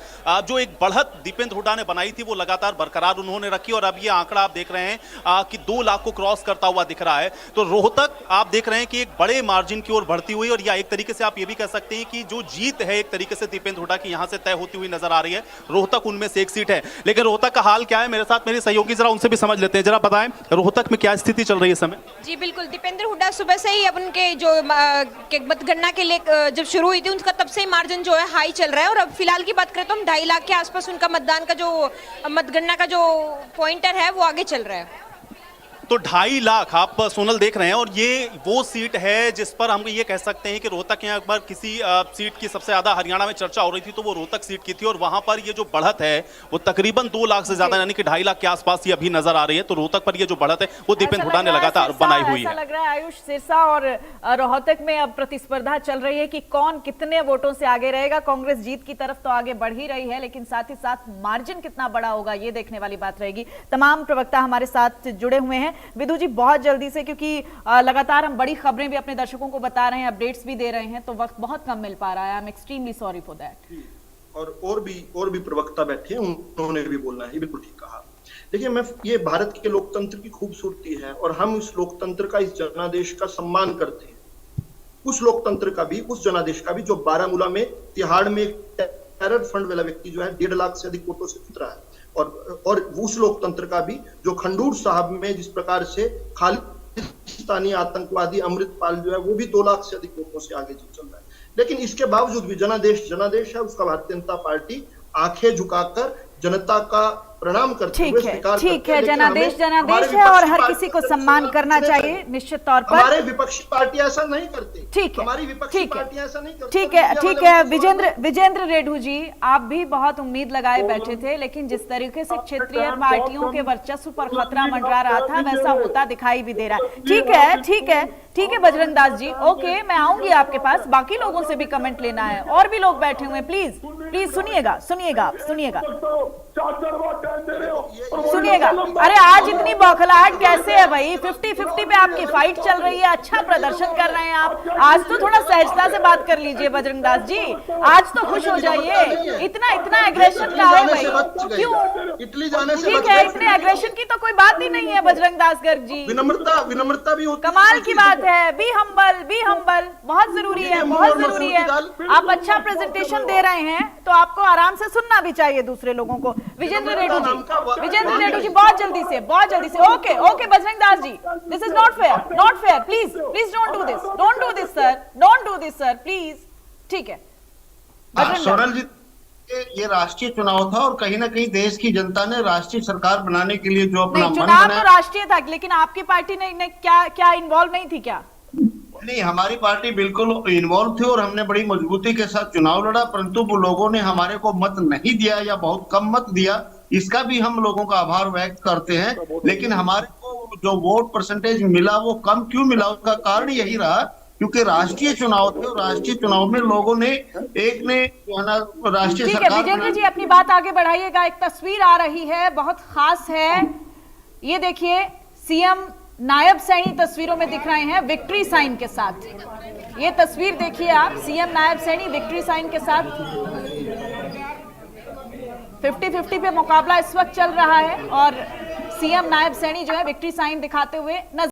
जो एक बढ़त दीपेंद्र हुड्डा ने बनाई थी वो लगातार बरकरार उन्होंने रखी और अब ये आंकड़ा आप देख रहे हैं कि 2 लाख को क्रॉस करता हुआ दिख रहा है। तो रोहतक आप देख रहे हैं कि एक बड़े मार्जिन की ओर बढ़ती हुई, और या एक तरीके से आप ये भी कह सकते हैं कि जो जीत है एक तरीके से दीपेंद्र हुड्डा की यहाँ से तय होती हुई नजर आ रही है। रोहतक उनमें से एक सीट है, लेकिन रोहतक का हाल क्या है मेरे साथ मेरे सहयोगी जरा उनसे भी समझ लेते हैं। जरा बताएं रोहतक में क्या स्थिति चल रही है समय?
जी बिल्कुल, दीपेंद्र हुड्डा सुबह से ही अब उनके जो मतगणना के लिए जब शुरू हुई थी उनका तब से ही मार्जिन जो है हाई चल रहा है। और अब फिलहाल की बात करें तो हम 2.5 लाख के आसपास उनका मतदान का जो मतगणना का जो पॉइंटर है वो आगे चल रहा है।
तो 2.5 लाख आप सोनल देख रहे हैं, और ये वो सीट है जिस पर हम ये कह सकते हैं कि रोहतक यहाँ पर किसी सीट की सबसे ज्यादा हरियाणा में चर्चा हो रही थी तो वो रोहतक सीट की थी, और वहां पर ये जो बढ़त है वो तकरीबन 2 लाख से ज्यादा यानी कि 2.5 लाख के आसपास ये अभी नजर आ रही है। तो रोहतक पर ये जो बढ़त है वो दीपेंद्र हुड्डा ने लगातार बनाई हुई है।
ऐसा लग रहा है आयुष, सिरसा और रोहतक में अब प्रतिस्पर्धा चल रही है कि कौन कितने वोटों से आगे रहेगा। कांग्रेस जीत की तरफ तो आगे बढ़ ही रही है, लेकिन साथ ही साथ मार्जिन कितना बड़ा होगा ये देखने वाली बात रहेगी। तमाम प्रवक्ता हमारे साथ जुड़े हुए हैं। विदु जी, बहुत जल्दी से, क्योंकि लगातार हम बड़ी खबरें भी अपने दर्शकों को बता रहे हैं, अपडेट्स भी दे रहे हैं, तो वक्त बहुत कम मिल पा रहा है। I am extremely sorry for that.
और भी प्रवक्ता बैठे हैं, उन्होंने भी बोलना है, बिल्कुल ठीक कहा। देखिए, ये भारत के लोकतंत्र की खूबसूरती है और हम इस लोकतंत्र का, इस जनादेश का सम्मान करते हैं। उस लोकतंत्र का भी, उस जनादेश का भी जो बारामूला में तिहाड़ में एक टेरर फंड वाला व्यक्ति जो है 1.5 लाख से अधिक वोटों से जीत रहा है, और उस लोकतंत्र का भी जो खंडूर साहब में जिस प्रकार से खालिस्तानी आतंकवादी अमृतपाल जो है वो भी 2 लाख से अधिक वोटों से आगे चल रहा है। लेकिन इसके बावजूद भी जनादेश है, उसका भारतीय जनता पार्टी आंखें झुकाकर जनता का प्रणाम करते हुए स्वीकार करते हैं।
ठीक है, जनादेश है और हर किसी को सम्मान करना चाहिए निश्चित तौर पर।
हमारे विपक्षी पार्टी ऐसा नहीं करती।
ठीक है,
हमारी विपक्षी पार्टी ऐसा नहीं करती।
ठीक है। विजेंद्र रेड्डू जी, आप भी बहुत उम्मीद लगाए बैठे थे, लेकिन जिस तरीके से क्षेत्रीय पार्टियों के वर्चस्व पर खतरा मंडरा रहा था वैसा होता दिखाई भी दे रहा है। ठीक है बजरंग दास जी, ओके, मैं आऊंगी आपके पास। बाकी लोगों से भी कमेंट लेना है, और भी लोग बैठे हुए, प्लीज सुनिएगा। अरे आज इतनी बौखलाहट कैसे है भाई? 50-50 पे आपकी फाइट चल रही है, अच्छा प्रदर्शन कर रहे हैं आप। आज तो थोड़ा सहजता से बात कर लीजिए बजरंग दास जी, आज तो खुश हो जाइए। इतना एग्रेशन का है भाई, क्यों?
इटली जाने से
ठीक है, इतने एग्रेशन की तो कोई बात ही नहीं है बजरंग दास गर्ग जी।
विनम्रता भी होती है।
कमाल की बात है, बी हम्बल, बहुत जरूरी है। आप अच्छा प्रेजेंटेशन दे रहे हैं तो आपको आराम से सुनना भी चाहिए दूसरे लोगों को। विजेंद्र रेड्डू जी, बहुत जल्दी से okay Bajrang Das ji, this is not fair, please don't do this sir, please. ठीक है
सोनल जी, ये राष्ट्रीय चुनाव था और कहीं ना कहीं देश की जनता ने राष्ट्रीय सरकार बनाने के लिए जो अपना मन
चुनाव तो राष्ट्रीय था, लेकिन आपकी पार्टी ने क्या इन्वॉल्व नहीं थी क्या?
नहीं, हमारी पार्टी बिल्कुल इन्वॉल्व थी और हमने बड़ी मजबूती के साथ चुनाव लड़ा, परंतु वो लोगों ने हमारे को मत नहीं दिया या बहुत कम मत दिया, इसका भी हम लोगों का आभार व्यक्त करते हैं। लेकिन हमारे को जो वोट परसेंटेज मिला वो कम क्यों मिला, उसका कारण यही रहा क्योंकि राष्ट्रीय चुनाव थे और राष्ट्रीय चुनाव में लोगों ने राष्ट्रीय सरकार।
विजेंद्र जी, अपनी बात आगे बढ़ाइएगा। एक तस्वीर आ रही है, बहुत खास है, ये देखिए, सीएम नायब सैनी तस्वीरों में दिख रहे हैं विक्ट्री साइन के साथ। ये तस्वीर देखिए आप, CM Nayab Saini victory sign के साथ। 50-50 पे मुकाबला इस वक्त चल रहा है और सीएम नायब सैनी जो है विक्ट्री साइन दिखाते हुए नजर